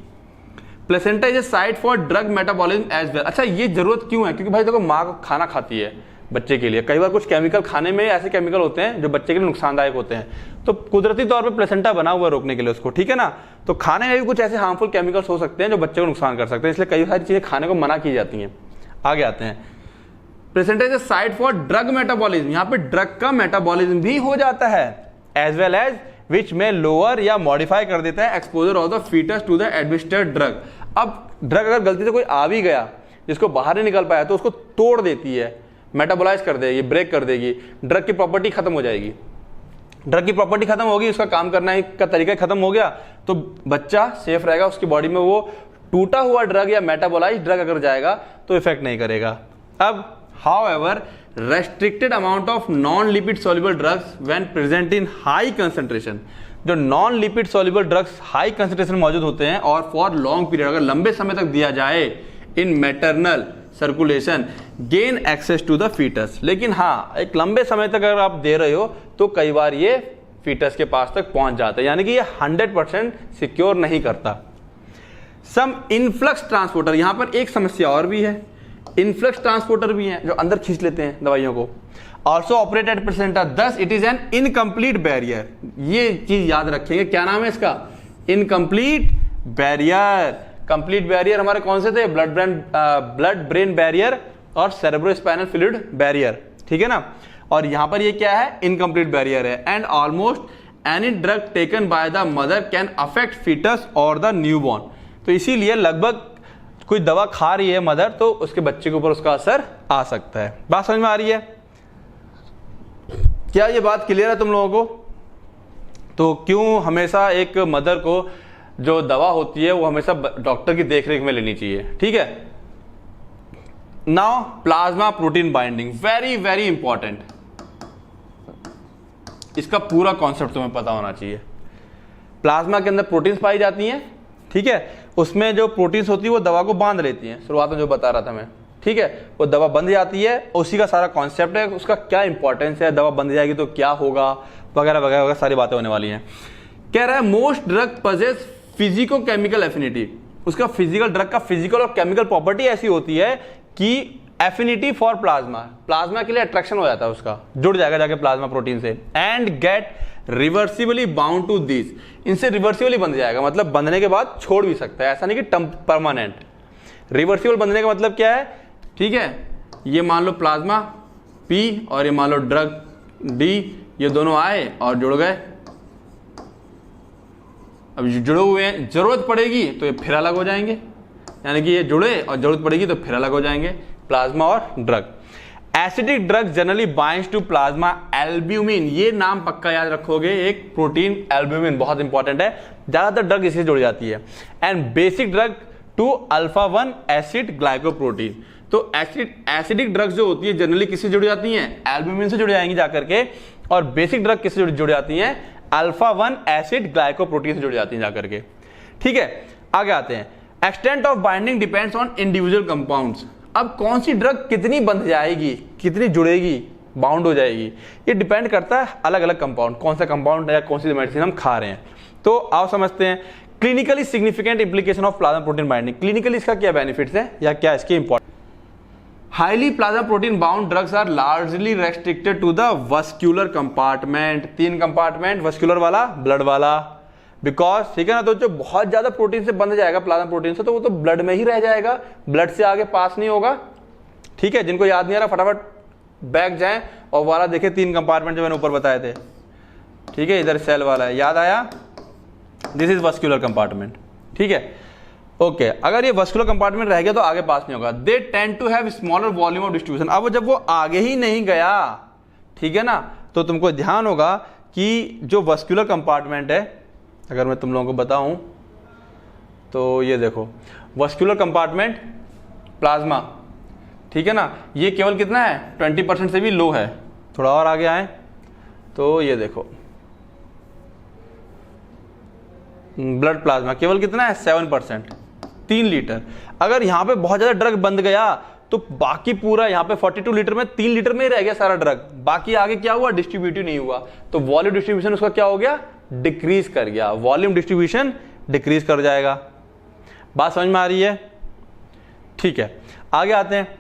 placenta is a site for drug metabolism as well. अच्छा, ये जरूरत क्यों है, क्योंकि भाई देखो माँ को खाना खाती है बच्चे के लिए, कई बार कुछ केमिकल खाने में ऐसे केमिकल होते हैं जो बच्चे के लिए नुकसानदायक होते हैं, तो कुदरती तौर पे प्लेसेंटा बना हुआ है रोकने के लिए उसको। ठीक है ना, तो खाने में भी कुछ ऐसे हार्मफुल केमिकल्स हो सकते हैं जो बच्चे को नुकसान कर सकते हैं, इसलिए कई सारी चीजें खाने को मना की जाती हैं। आगे आते हैं, placenta is a site for drug metabolism, यहाँ पे ड्रग का मेटाबॉलिज्म भी हो जाता है, एज वेल एज विच में लोअर या मॉडिफाई कर देता है exposure of the fetus to the administered drug. अब ड्रग अगर गलती से कोई आ भी गया जिसको बाहर नहीं निकल पाया तो उसको तोड़ देती है, मेटाबोलाइज कर देगी, ब्रेक कर देगी, ड्रग की प्रॉपर्टी खत्म हो जाएगी। ड्रग की प्रॉपर्टी खत्म होगी, उसका काम करना का तरीका खत्म हो गया, तो बच्चा सेफ रहेगा, उसकी बॉडी में वो टूटा हुआ ड्रग या मेटाबोलाइज्ड ड्रग अगर जाएगा तो इफेक्ट नहीं करेगा। अब however restricted amount of non lipid soluble drugs when present in high concentration, जो non lipid soluble drugs high concentration मौजूद होते हैं और फॉर लॉन्ग पीरियड अगर लंबे समय तक दिया जाए in maternal circulation gain access to the fetus. लेकिन हाँ, एक लंबे समय तक अगर आप दे रहे हो तो कई बार ये फीटस के पास तक पहुंच जाता है, यानी कि ये 100% सिक्योर नहीं करता। सम इनफ्लक्स ट्रांसपोर्टर, यहां पर एक समस्या और भी है, इनफ्लक्स ट्रांसपोर्टर भी हैं जो अंदर खींच लेते हैं दवाइयों को, also operate at placenta, thus it is an incomplete barrier. ये चीज याद रखेंगे, क्या नाम है इसका, इनकम्प्लीट बैरियर। कंप्लीट बैरियर हमारे कौन से थे, ब्लड ब्रेन बैरियर और सेरेब्रोस्पाइनल फ्लूइड बैरियर, ठीक है ना। और यहां पर ये क्या है, इनकम्प्लीट बैरियर है। And almost any drug taken by the mother can affect fetus और द न्यूबॉर्न। तो इसीलिए लगभग कोई दवा खा रही है मदर तो उसके बच्चे के ऊपर उसका असर आ सकता है। बात समझ में आ रही है, क्या ये बात क्लियर है तुम लोगों को? तो क्यों हमेशा एक मदर को जो दवा होती है वो हमेशा डॉक्टर की देखरेख में लेनी चाहिए, ठीक है। Now plasma protein binding, very very important, इसका पूरा कॉन्सेप्ट तुम्हें पता होना चाहिए। प्लाज्मा के अंदर प्रोटीन्स पाई जाती हैं, ठीक है, उसमें जो प्रोटीन्स होती है वो दवा को बांध लेती हैं, शुरुआत में जो बता रहा था मैं, ठीक है, वो दवा बंध जाती है, उसी का सारा कॉन्सेप्ट है, उसका क्या इंपॉर्टेंस है, दवा बंध जाएगी तो क्या होगा, वगैरह वगैरह वगैरह सारी बातें होने वाली हैं। कह रहा है most drug possess physico chemical affinity, उसका फिजिकल ड्रग का फिजिकल और केमिकल प्रॉपर्टी ऐसी होती है कि एफिनिटी फॉर प्लाज्मा, प्लाज्मा के लिए अट्रैक्शन हो जाता है उसका, जुड़ जाएगा जाके प्लाज्मा प्रोटीन से। And get reversibly bound to this, इनसे रिवर्सिबली बंध जाएगा, मतलब बंधने के बाद छोड़ भी सकता है, ऐसा नहीं कि परमानेंट। रिवर्सिबल बंधने का मतलब क्या है, ठीक है, ये मान लो प्लाज्मा पी और ये मान लो ड्रग डी, ये दोनों आए और जुड़ गए। अब जुड़े हुए हैं, जरूरत पड़ेगी तो ये फिर अलग हो जाएंगे, यानी कि ये जुड़े और जरूरत पड़ेगी तो फिर अलग हो जाएंगे, प्लाज्मा और drug. Acidic drug generally binds to plasma albumin, ये नाम पक्का याद रखोगे, एक प्रोटीन एल्ब्यूमिन बहुत इंपॉर्टेंट है, ज्यादातर ड्रग इससे जुड़ जाती है। And basic drug to alpha 1 acid glycoprotein, तो एसिडिक ड्रग्स जो होती है जनरली किससे जुड़ जाती हैं, एल्ब्यूमिन से जुड़ जाएंगी जाकर के, और बेसिक ड्रग किससे जुड़ जाती हैं, अल्फा 1 एसिड ग्लाइकोप्रोटीन से जुड़ जाती हैं जाकर के, ठीक है। आगे आते हैं, extent of binding depends on individual compounds. अब कौन सी ड्रग कितनी बंध जाएगी, कितनी जुड़ेगी, बाउंड हो जाएगी, ये डिपेंड करता है अलग अलग कंपाउंड, कौन सा कंपाउंड है या कौन सी मेडिसिन हम खा रहे हैं। तो आओ समझते हैं clinically significant implication of plasma protein binding, clinically इसका क्या बेनिफिट्स है या क्या इसके important. Highly plasma protein bound drugs are largely restricted to the vascular compartment, 3 compartment, vascular वाला, ब्लड वाला, बिकॉज, ठीक है ना, तो जो बहुत ज्यादा प्रोटीन से बंध जाएगा प्लाज्मा प्रोटीन से तो वो तो ब्लड में ही रह जाएगा, ब्लड से आगे पास नहीं होगा, ठीक है। जिनको याद नहीं आ रहा फटाफट बैक जाएं और वाला देखें 3 कंपार्टमेंट जो मैंने ऊपर बताए थे, ठीक है, इधर सेल वाला है, याद आया, दिस इज वस्क्यूलर कंपार्टमेंट, ठीक है, ओके। अगर ये वस्कुलर कंपार्टमेंट रह गया तो आगे पास नहीं होगा। They tend to have smaller volume of distribution, अब जब वो आगे ही नहीं गया, ठीक है ना, तो तुमको ध्यान होगा कि जो वस्कुलर कंपार्टमेंट है, अगर मैं तुम लोगों को बताऊं तो ये देखो वस्कुलर कंपार्टमेंट प्लाज्मा, ठीक है ना, ये केवल कितना है, 20% से भी लो है। थोड़ा और आगे आए तो ये देखो ब्लड प्लाज्मा केवल कितना है, 7%, 3 लीटर। अगर यहां पे बहुत ज्यादा ड्रग बंध गया तो बाकी पूरा यहां पे 42 लीटर में 3 लीटर में ही रह गया सारा ड्रग, बाकी आगे क्या हुआ, डिस्ट्रीब्यूट नहीं हुआ, तो वॉल्यूम डिस्ट्रीब्यूशन उसका क्या हो गया, डिक्रीज कर गया, वॉल्यूम डिस्ट्रीब्यूशन डिक्रीज कर जाएगा। बात समझ में आ रही है, ठीक है। आगे आते हैं,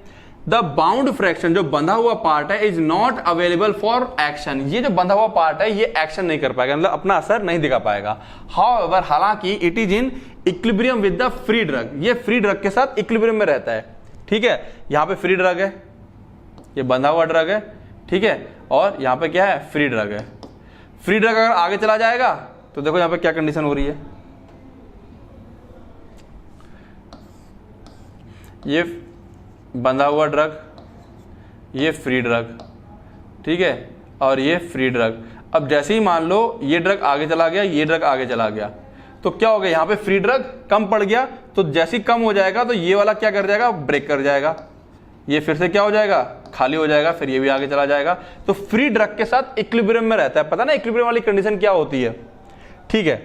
द बाउंड फ्रैक्शन, जो बंधा हुआ पार्ट है, is not available for action, ये जो बंधा हुआ पार्ट है ये एक्शन नहीं कर पाएगा, मतलब अपना असर नहीं दिखा पाएगा। हाउएवर, हालांकि it is in equilibrium with the free drug, ये फ्री ड्रग के साथ इक्विलिब्रियम में रहता है, ठीक है। यहां पे फ्री ड्रग है, ये बंधा हुआ ड्रग है, ठीक है, और यहां पे क्या है, फ्री ड्रग है। फ्री ड्रग अगर आगे चला जाएगा तो देखो यहां पे क्या कंडीशन हो रही है, ये बंधा हुआ ड्रग, ये फ्री ड्रग, ठीक है, और ये फ्री ड्रग। अब जैसे ही मान लो ये ड्रग आगे चला गया, ये ड्रग आगे चला गया, तो क्या हो गया, यहाँ पे फ्री ड्रग कम पड़ गया, तो जैसे ही कम हो जाएगा तो ये वाला क्या कर जाएगा, ब्रेक कर जाएगा, ये फिर से क्या हो जाएगा, खाली हो जाएगा, फिर ये भी आगे चला जाएगा। तो फ्री ड्रग के साथ इक्विलिब्रियम में रहता है। पता ना इक्विलिब्रियम वाली कंडीशन क्या होती है, ठीक है।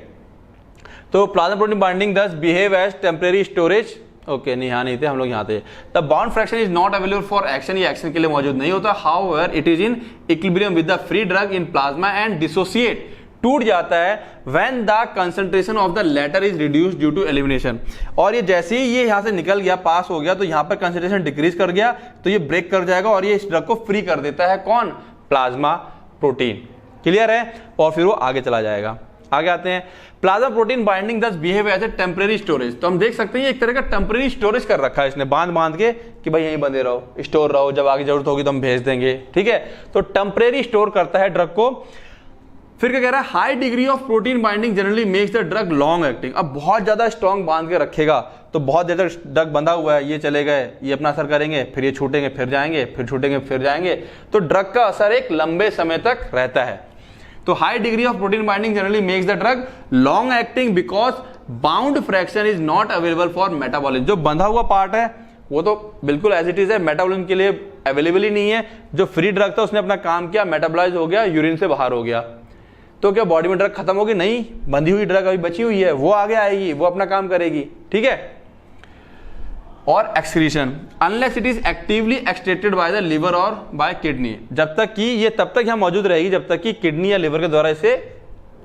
तो plasma protein binding thus behave as temporary storage, okay नहीं यहाँ नहीं थे हम लोग, यहाँ थे। The bound fraction is not available for action, ये एक्शन के लिए मौजूद नहीं होता। However it is in equilibrium with the free drug in plasma and dissociate, टूट जाता है when the concentration of the latter is reduced due to elimination. और ये जैसे ही ये यहाँ से निकल गया, पास हो गया, तो यहाँ पर कंसंट्रेशन डिक्रीज कर गया, तो ये ब्रेक कर जाएगा और ये इस ड्रग को फ्री कर देता है। कौन, प्लाज्मा प्रोटीन। क्लियर है, और फिर वो आगे चला जाएगा। आगे आते हैं, plasma protein binding thus behave as a temporary storage. तो हम देख सकते हैं ये एक तरह का टेम्परेरी स्टोरेज कर रखा है इसने, बांध के कि भाई यहीं बंधे रहो, स्टोर रहो, जब आगे जरूरत होगी तो हम भेज देंगे, ठीक है। तो टेम्परेरी स्टोर करता है ड्रग को। फिर क्या कह रहा है, high degree of protein binding generally makes the drug long acting. अब बहुत ज्यादा स्ट्रॉन्ग बांध के रखेगा तो बहुत देर तक ड्रग बंधा हुआ है, ये चले गए, ये अपना असर करेंगे, फिर ये छूटेंगे, फिर जाएंगे, फिर छूटेंगे, फिर जाएंगे, तो ड्रग का असर एक लंबे समय तक रहता है। तो high degree of protein binding generally makes the drug long acting because bound fraction is not available for metabolism. जो बंधा हुआ पार्ट है वो तो बिल्कुल एज इट इज है, मेटाबॉलिज्म के लिए अवेलेबल ही नहीं है। जो फ्री ड्रग था उसने अपना काम किया, मेटाबॉलाइज हो गया, यूरिन से बाहर हो गया, तो क्या बॉडी में ड्रग खत्म होगी, नहीं, बंधी हुई ड्रग अभी बची हुई है, वो आगे आएगी, वो अपना काम करेगी, ठीक है। और excretion unless it is actively extracted by the liver और बाय किडनी, जब तक कि ये तब तक यहाँ मौजूद रहेगी जब तक कि किडनी या लिवर के द्वारा इसे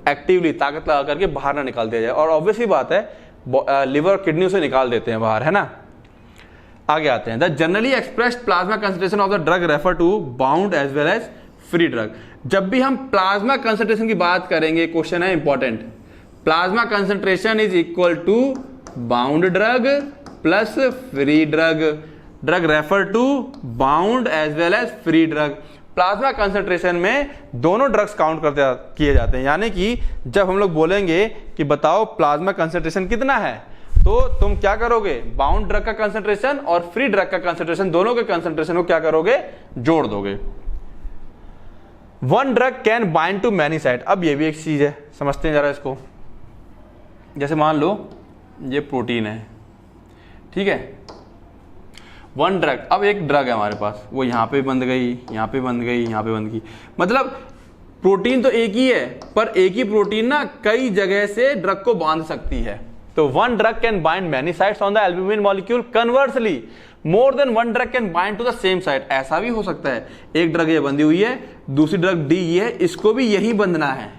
एक्टिवली ताकत लगा करके बाहर ना निकाल दिया जाए। और ऑब्वियस ही बात है, लिवर और किडनी उसे निकाल देते हैं बाहर, है ना। आगे आते हैं, the generally expressed plasma concentration of the drug refer to bound as well as free drug. जब भी हम प्लाज्मा कंसंट्रेशन की बात करेंगे, क्वेश्चन है important, plasma concentration is equal to bound drug plus free drug, drug refer to bound as well as free drug. Plasma concentration में दोनों drugs count किए जाते हैं, यानी कि जब हम लोग बोलेंगे कि बताओ प्लाज्मा कंसंट्रेशन कितना है, तो तुम क्या करोगे, बाउंड ड्रग का कंसंट्रेशन और फ्री ड्रग का कंसंट्रेशन, दोनों के कंसंट्रेशन को क्या करोगे, जोड़ दोगे। One drug can bind to many site. अब ये भी एक चीज है, समझते हैं जरा इसको। जैसे मान लो ये प्रोटीन है, ठीक है, वन ड्रग, अब एक ड्रग है हमारे पास, वो यहां पे बंध गई, यहां पे बंध गई, यहां पे बंध गई, मतलब प्रोटीन तो एक ही है, पर एक ही प्रोटीन ना कई जगह से ड्रग को बांध सकती है। तो one drug can bind many sites on the albumin molecule, conversely more than one drug can bind to the same site. ऐसा भी हो सकता है, एक ड्रग ये बंधी हुई है, दूसरी ड्रग डी ये है, इसको भी यही बंधना है,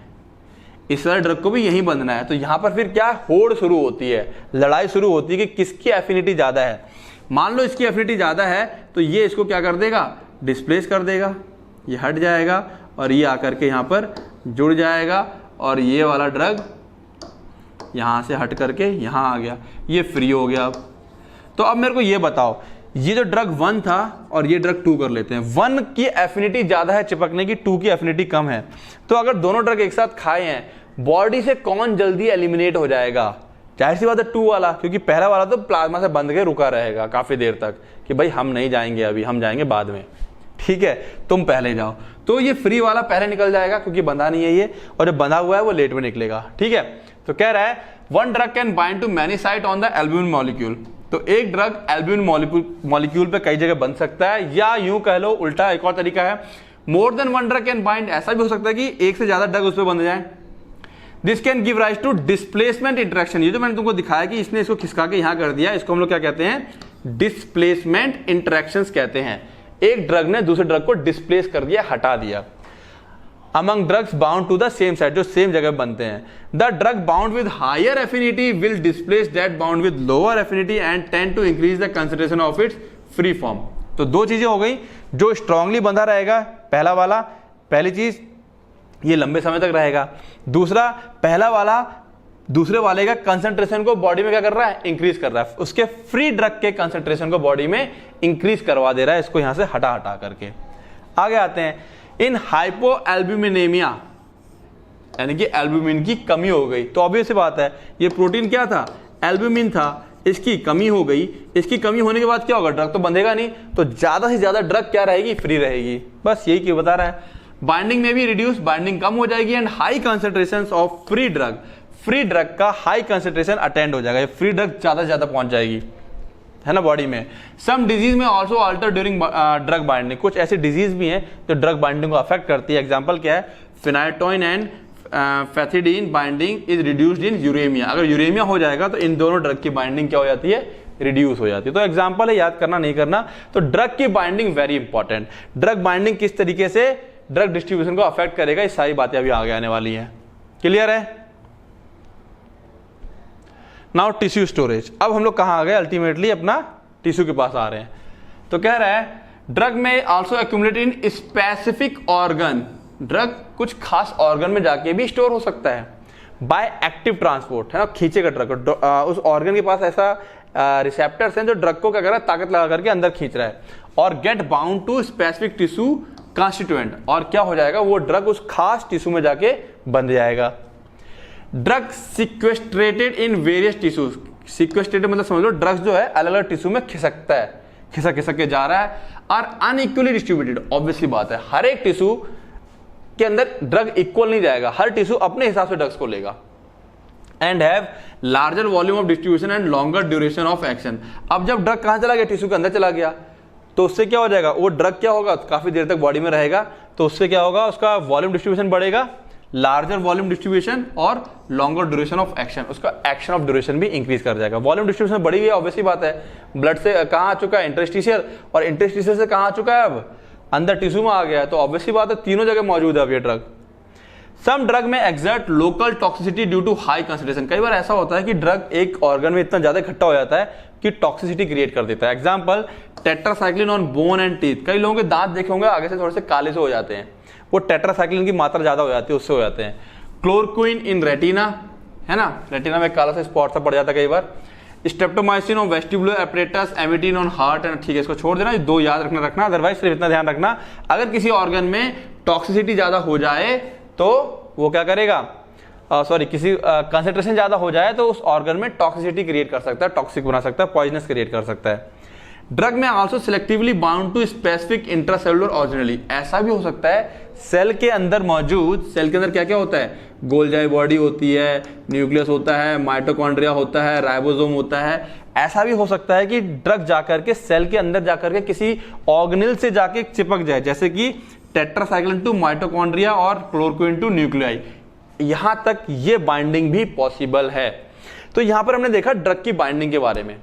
इस वाले ड्रग को भी यही बंधना है। तो यहां पर फिर क्या होड़ शुरू होती है, लड़ाई शुरू होती है कि किसकी एफिनिटी ज्यादा है। मान लो इसकी एफिनिटी ज्यादा है तो ये इसको क्या कर देगा, डिस्प्लेस कर देगा, ये हट जाएगा और ये आकर के यहां पर जुड़ जाएगा और ये वाला ड्रग यहां से हट करके यहां आ गया, ये फ्री हो गया। अब तो अब मेरे को ये बताओ, ये जो ड्रग 1 था और ये ड्रग 2 कर लेते हैं, 1 की एफिनिटी ज्यादा है चिपकने की, 2 की एफिनिटी कम है, तो अगर दोनों ड्रग एक साथ खाए हैं, बॉडी से कौन जल्दी एलिमिनेट हो जाएगा, जाहिर सी बात है 2 वाला, क्योंकि पहला वाला तो प्लाज्मा से बंध के रुका रहेगा काफी देर तक कि भाई हम नहीं जाएंगे अभी, हम जाएंगे बाद में, ठीक है, तुम पहले जाओ। तो ये फ्री वाला पहले निकल जाएगा क्योंकि बंधा नहीं है ये, और जो बंधा हुआ है वो लेट में निकलेगा, ठीक है। तो कह रहा है one drug can bind to many site on the albumin molecule. तो एक ड्रग एल्ब्यूमिन मॉलिक्यूल पे कई जगह बन सकता है, या यूं कह लो उल्टा एक और तरीका है, मोर than one drug can bind, ऐसा भी हो सकता है कि एक से ज्यादा ड्रग उस पर बंध जाए। This can give rise to displacement interaction. ये जो मैंने तुमको दिखाया कि इसने इसको खिसका के यहां कर दिया, इसको हम लोग क्या कहते हैं, डिस्प्लेसमेंट इंटरेक्शंस कहते हैं। एक ड्रग ने दूसरे ड्रग को डिस्प्लेस कर दिया, हटा दिया। Among drugs bound to the same site, जो सेम जगह बनते हैं, the drug bound with higher affinity will displace that bound with lower affinity and tend to increase the concentration of its free form। तो दो चीजें हो गई, जो स्ट्रांगली बंधा रहेगा पहला वाला, पहली चीज ये लंबे समय तक रहेगा, दूसरा पहला वाला दूसरे वाले का कंसंट्रेशन को बॉडी में क्या कर रहा है, इंक्रीज कर रहा है, उसके फ्री ड्रग के कंसंट्रेशन को बॉडी में इंक्रीज करवा दे रहा है, इसको यहां से हटा हटा करके। आगे आते हैं, इन हाइपोएल्ब्यूमिनेमिया, यानी कि एल्ब्यूमिन की कमी हो गई, तो ऑब्वियस बात है ये प्रोटीन क्या था, एल्ब्यूमिन था, इसकी कमी हो गई, इसकी कमी होने के बाद क्या होगा, ड्रग तो बंधेगा नहीं, तो ज्यादा से ज्यादा ड्रग क्या रहेगी, फ्री रहेगी, बस यही क्यों बता रहा है। बाइंडिंग में भी रिड्यूस, बाइंडिंग कम हो जाएगी, and high concentrations of free drug free drug का हाई कंसेंट्रेशन अटेंड हो जाएगा, फ्री ड्रग ज्यादा से ज्यादा पहुंच जाएगी, है ना, बॉडी में। सम डिजीज में also alter during drug binding, कुछ ऐसी डिजीज भी हैं जो ड्रग बाइंडिंग को अफेक्ट करती है। एग्जांपल क्या है, phenytoin and pethidine binding is reduced in uraemia. अगर यूरेमिया हो जाएगा तो इन दोनों ड्रग की बाइंडिंग क्या हो जाती है, रिड्यूस हो जाती है। तो एग्जांपल है, याद करना नहीं करना। तो ड्रग की binding very important. Drug binding किस तरीके से ड्रग डिस्ट्रीब्यूशन को अफेक्ट करेगा, ये सारी बातें अभी आगे आने वाली हैं। क्लियर है? Now tissue storage. अब हम लोग कहां आ गए, अल्टीमेटली अपना टिश्यू के पास आ रहे हैं। तो कह रहा है ड्रग में also accumulate in specific organ, drug कुछ खास ऑर्गन में जाके भी स्टोर हो सकता है बाय एक्टिव ट्रांसपोर्ट, है ना, खींचेगा ड्रग को। उस ऑर्गन के पास ऐसा रिसेप्टर्स हैं जो ड्रग को क्या कर रहा है, ताकत लगा करके अंदर खींच रहा है। और get bound to specific tissue constituent, और क्या हो जाएगा, वो ड्रग उस खास टिश्यू में जाके बंध जाएगा। ड्रग सिक्वेस्ट्रेटेड इन वेरियस टिश्यूज, सिक्वेस्ट्रेटेड मतलब समझ लो ड्रग्स जो है अलग अलग टिश्यू में खिसकता है, खिसक खिसक के जा रहा है। और अनइक्वली डिस्ट्रीब्यूटेड, ऑब्वियसली बात है, हर एक टिश्यू के अंदर ड्रग इक्वल नहीं जाएगा, हर टिश्यू अपने हिसाब से ड्रग्स को लेगा। And have larger volume of distribution and longer duration of action. अब जब ड्रग कहां चला गया, टिश्यू के अंदर चला गया, तो उससे क्या हो जाएगा, वो ड्रग क्या होगा, काफी देर तक बॉडी में रहेगा, तो उससे क्या होगा, उसका वॉल्यूम डिस्ट्रीब्यूशन बढ़ेगा, लार्जर वॉल्यूम डिस्ट्रीब्यूशन और लॉन्गर ड्यूरेशन ऑफ एक्शन, उसका एक्शन ऑफ ड्यूरेशन भी इंक्रीज कर जाएगा। वॉल्यूम डिस्ट्रीब्यूशन बढ़ी हुई है, ऑब्वियसली बात है, ब्लड से कहां आ चुका है, इंटरस्टिशियल, और इंटरस्टिशियल से कहां आ चुका है, अब अंदर टिश्यू में आ गया है, तो ऑब्वियसली बात है तीनों जगह मौजूद है अब ये ड्रग। सम ड्रग में exert local toxicity due to high concentration, कई बार ऐसा होता है कि ड्रग एक ऑर्गन में इतना ज्यादा इकट्ठा हो जाता है कि टॉक्सिसिटी क्रिएट कर देता है। Example tetracycline on bone and teeth, कई लोगों के दांत देखे होंगे आगे से थोड़े से काले से हो जाते हैं, वो टेट्रासाइक्लिन की मात्रा ज्यादा हो जाती है, उससे हो जाते हैं। क्लोरोक्विन इन रेटिना, है ना, रेटिना में काला सा स्पॉट सा पड़ जाता है कई बार। Streptomycin on vestibular apparatus, emetine on heart and, ठीक है, इसको छोड़ देना, दो याद रखना, अदरवाइज सिर्फ इतना ध्यान रखना, अगर किसी ऑर्गन में टॉक्सिसिटी ज्यादा हो जाए तो वो क्या करेगा, किसी कंसेंट्रेशन ज्यादा हो जाए तो उस ऑर्गन में टॉक्सिसिटी क्रिएट कर सकता है, टॉक्सिक बना सकता है, पॉइजनस क्रिएट कर सकता है। ड्रग में also selectively bound to specific intracellular organelle, ऐसा भी हो सकता है सेल के अंदर मौजूद, सेल के अंदर क्या क्या होता है, गोल्जाई बॉडी होती है, न्यूक्लियस होता है, माइटोकॉन्ड्रिया होता है, राइबोसोम होता है, ऐसा भी हो सकता है कि ड्रग जाकर के सेल के अंदर जाकर के किसी ऑर्गेनेल से जाके चिपक जाए, जैसे कि टेट्रासाइक्लिन टू माइटोकॉन्ड्रिया और क्लोरोक्विन टू न्यूक्लियाई, यहां तक ये बाइंडिंग भी पॉसिबल है। तो यहां पर हमने देखा ड्रग की बाइंडिंग के बारे में,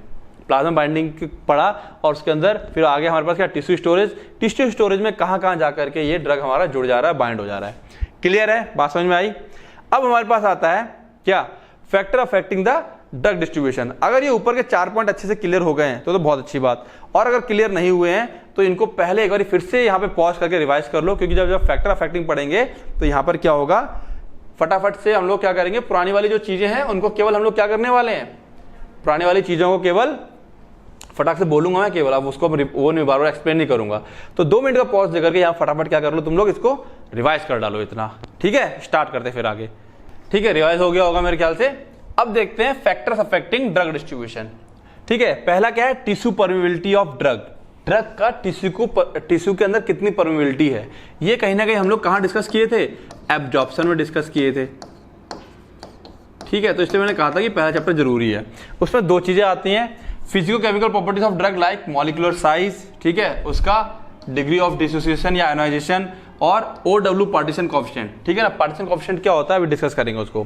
प्लाज्मा बाइंडिंग पढ़ा, और उसके अंदर फिर आगे हमारे पास क्या, टिश्यू स्टोरेज, टिश्यू स्टोरेज में कहां कहां जाकर के ये ड्रग हमारा जुड़ जा रहा है, बाइंड हो जा रहा है। क्लियर है, बात समझ में आई? अब हमारे पास आता है क्या, factor affecting the drug distribution. अगर ये ऊपर के 4 पॉइंट अच्छे से क्लियर हो गए हैं तो बहुत अच्छी बात, और अगर क्लियर नहीं हुए हैं तो इनको पहले एक बार फिर से यहाँ पे पॉज करके रिवाइज कर लो, क्योंकि जब फैक्टर अफेक्टिंग पढ़ेंगे तो यहाँ पर क्या होगा, फटाफट से हम लोग क्या करेंगे, पुरानी वाली जो चीजें हैं उनको केवल हम लोग क्या करने वाले हैं, पुरानी वाली चीजों को केवल फटाक से बोलूंगा मैं केवल, अब उसको वो नहीं बार बार एक्सप्लेन नहीं करूंगा। तो 2 मिनट का पॉज देकर के यहाँ फटाफट क्या कर लो, तुम लोग इसको रिवाइज कर डालो इतना, ठीक है। स्टार्ट करते फिर आगे, ठीक है, रिवाइज हो गया होगा मेरे ख्याल से। अब देखते हैं फैक्टर्स अफेक्टिंग ड्रग डिस्ट्रीब्यूशन, ठीक है। पहला क्या है, tissue permeability of drug, drug का टिश्यू के अंदर कितनी परमिबिलिटी है, ये कहीं ना कहीं हम लोग कहां डिस्कस किए थे, एब्जॉर्प्शन में डिस्कस किए थे, ठीक है। तो इसलिए मैंने कहा था कि पहला चैप्टर जरूरी है। उसमें 2 चीजें आती हैं, physico chemical properties of drug like molecular size, ठीक है, उसका डिग्री ऑफ डिसोसिएशन या आयोनाइजेशन, और OW पार्टीशन कोएफिशिएंट, ठीक है ना। पार्टीशन कोएफिशिएंट क्या होता है अभी डिस्कस करेंगे उसको।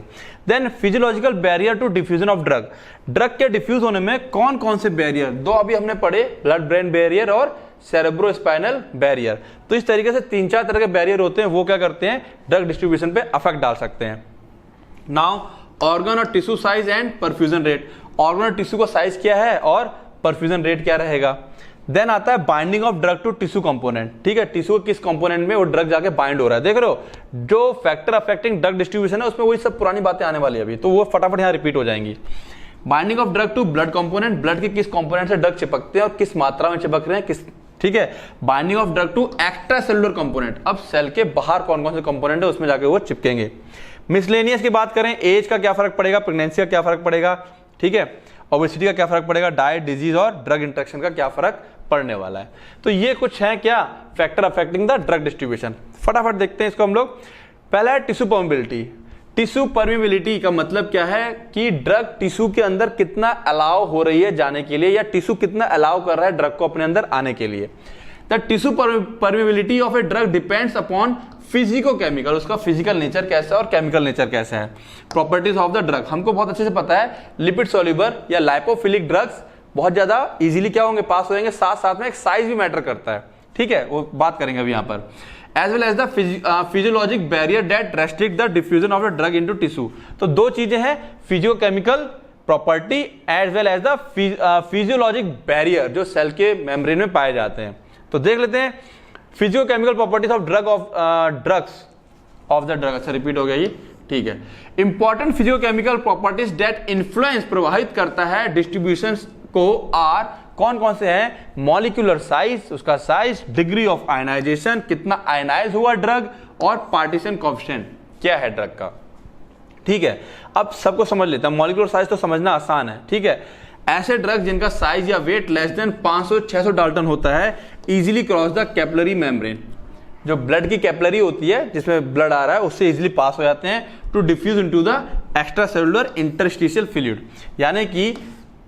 Then physiological barrier to diffusion of drug, drug के डिफ्यूज होने में कौन कौन से बैरियर, 2 अभी हमने पढ़े, ब्लड ब्रेन बैरियर और सेरेब्रो स्पाइनल बैरियर। तो इस तरीके से 3-4 तरह के बैरियर होते हैं, वो क्या करते हैं, ड्रग डिस्ट्रीब्यूशन पे अफेक्ट डाल सकते हैं। नाउ ऑर्गन और tissue size and perfusion rate, organ और टिश्यू का साइज क्या है और परफ्यूजन रेट क्या रहेगा। देन आता है binding of drug to tissue component, ठीक है, टिश्यू के किस कंपोनेंट में वो ड्रग जाके बाइंड हो रहा है, देख रहे हो, जो फैक्टर अफेक्टिंग ड्रग डिस्ट्रीब्यूशन है उसमें वही सब पुरानी बातें आने वाली है अभी, तो वो फटाफट यहाँ रिपीट हो जाएंगी। Binding of drug to blood component, blood के किस कंपोनेंट से ड्रग चिपकते हैं और किस मात्रा में चिपक रहे हैं, किस, ठीक है। Binding of drug to extra cellular component, अब सेल के बाहर कौन कौन से कंपोनेंट है उसमें जाके वो चिपकेंगे। मिसलेनियस की बात करें, एज का क्या फर्क पड़ेगा, प्रेगनेंसी का क्या फर्क पड़ेगा, ठीक है, ओबेसिटी का क्या फर्क पड़ेगा, डाइट, डिजीज और ड्रग इंटरेक्शन का क्या फर्क पड़ने वाला है। तो ये कुछ है क्या, factor affecting the drug distribution. फटाफट देखते हैं इसको हम लोग। पहला है टिश्यू परमिबिलिटी। टिश्यू परमिबिलिटी का मतलब क्या है कि ड्रग टिश्यू के अंदर कितना अलाउ हो रही है जाने के लिए, या टिश्यू कितना अलाउ कर रहा है ड्रग को अपने अंदर आने के लिए। The tissue permeability of a drug depends upon physico-chemical, उसका फिजिकल नेचर कैसा है और केमिकल नेचर कैसा है। प्रॉपर्टीज ऑफ द ड्रग हमको बहुत अच्छे से पता है, लिपिड सोल्यूबल या लाइपोफिलिक ड्रग्स बहुत ज्यादा इजीली क्या होंगे, पास हो जाएंगे, साथ साथ में एक साइज भी मैटर करता है, ठीक है, वो बात करेंगे अभी यहाँ पर। As well as the physiologic barrier that restrict the diffusion of the drug into tissue. तो दो चीजें हैं, physio chemical property as well as the physiologic barrier जो सेल के मेम्ब्रेन में पाए जाते हैं। तो देख लेते हैं physio chemical properties of drugs of the drug. अच्छा रिपीट हो गया ये, ठीक है। Important physio chemical properties that influence, प्रभावित करता है डिस्ट्रीब्यूशन को आर, कौन कौन से हैं, मॉलिक्यूलर साइज, उसका साइज, डिग्री ऑफ आयनाइजेशन, कितना आयनाइज हुआ ड्रग, और पार्टीशन कोएफिशिएंट क्या है ड्रग का, ठीक है। अब सबको समझ लेते हैं, मॉलिक्यूलर साइज तो समझना आसान है, ठीक है। ऐसे ड्रग जिनका साइज या वेट लेस देन 500-600 डाल्टन होता है, easily cross the capillary membrane, जो ब्लड की कैपिलरी होती है जिसमें ब्लड आ रहा है उससे इजीली पास हो जाते हैं, to diffuse into the extra cellular interstitial fluid. यानी कि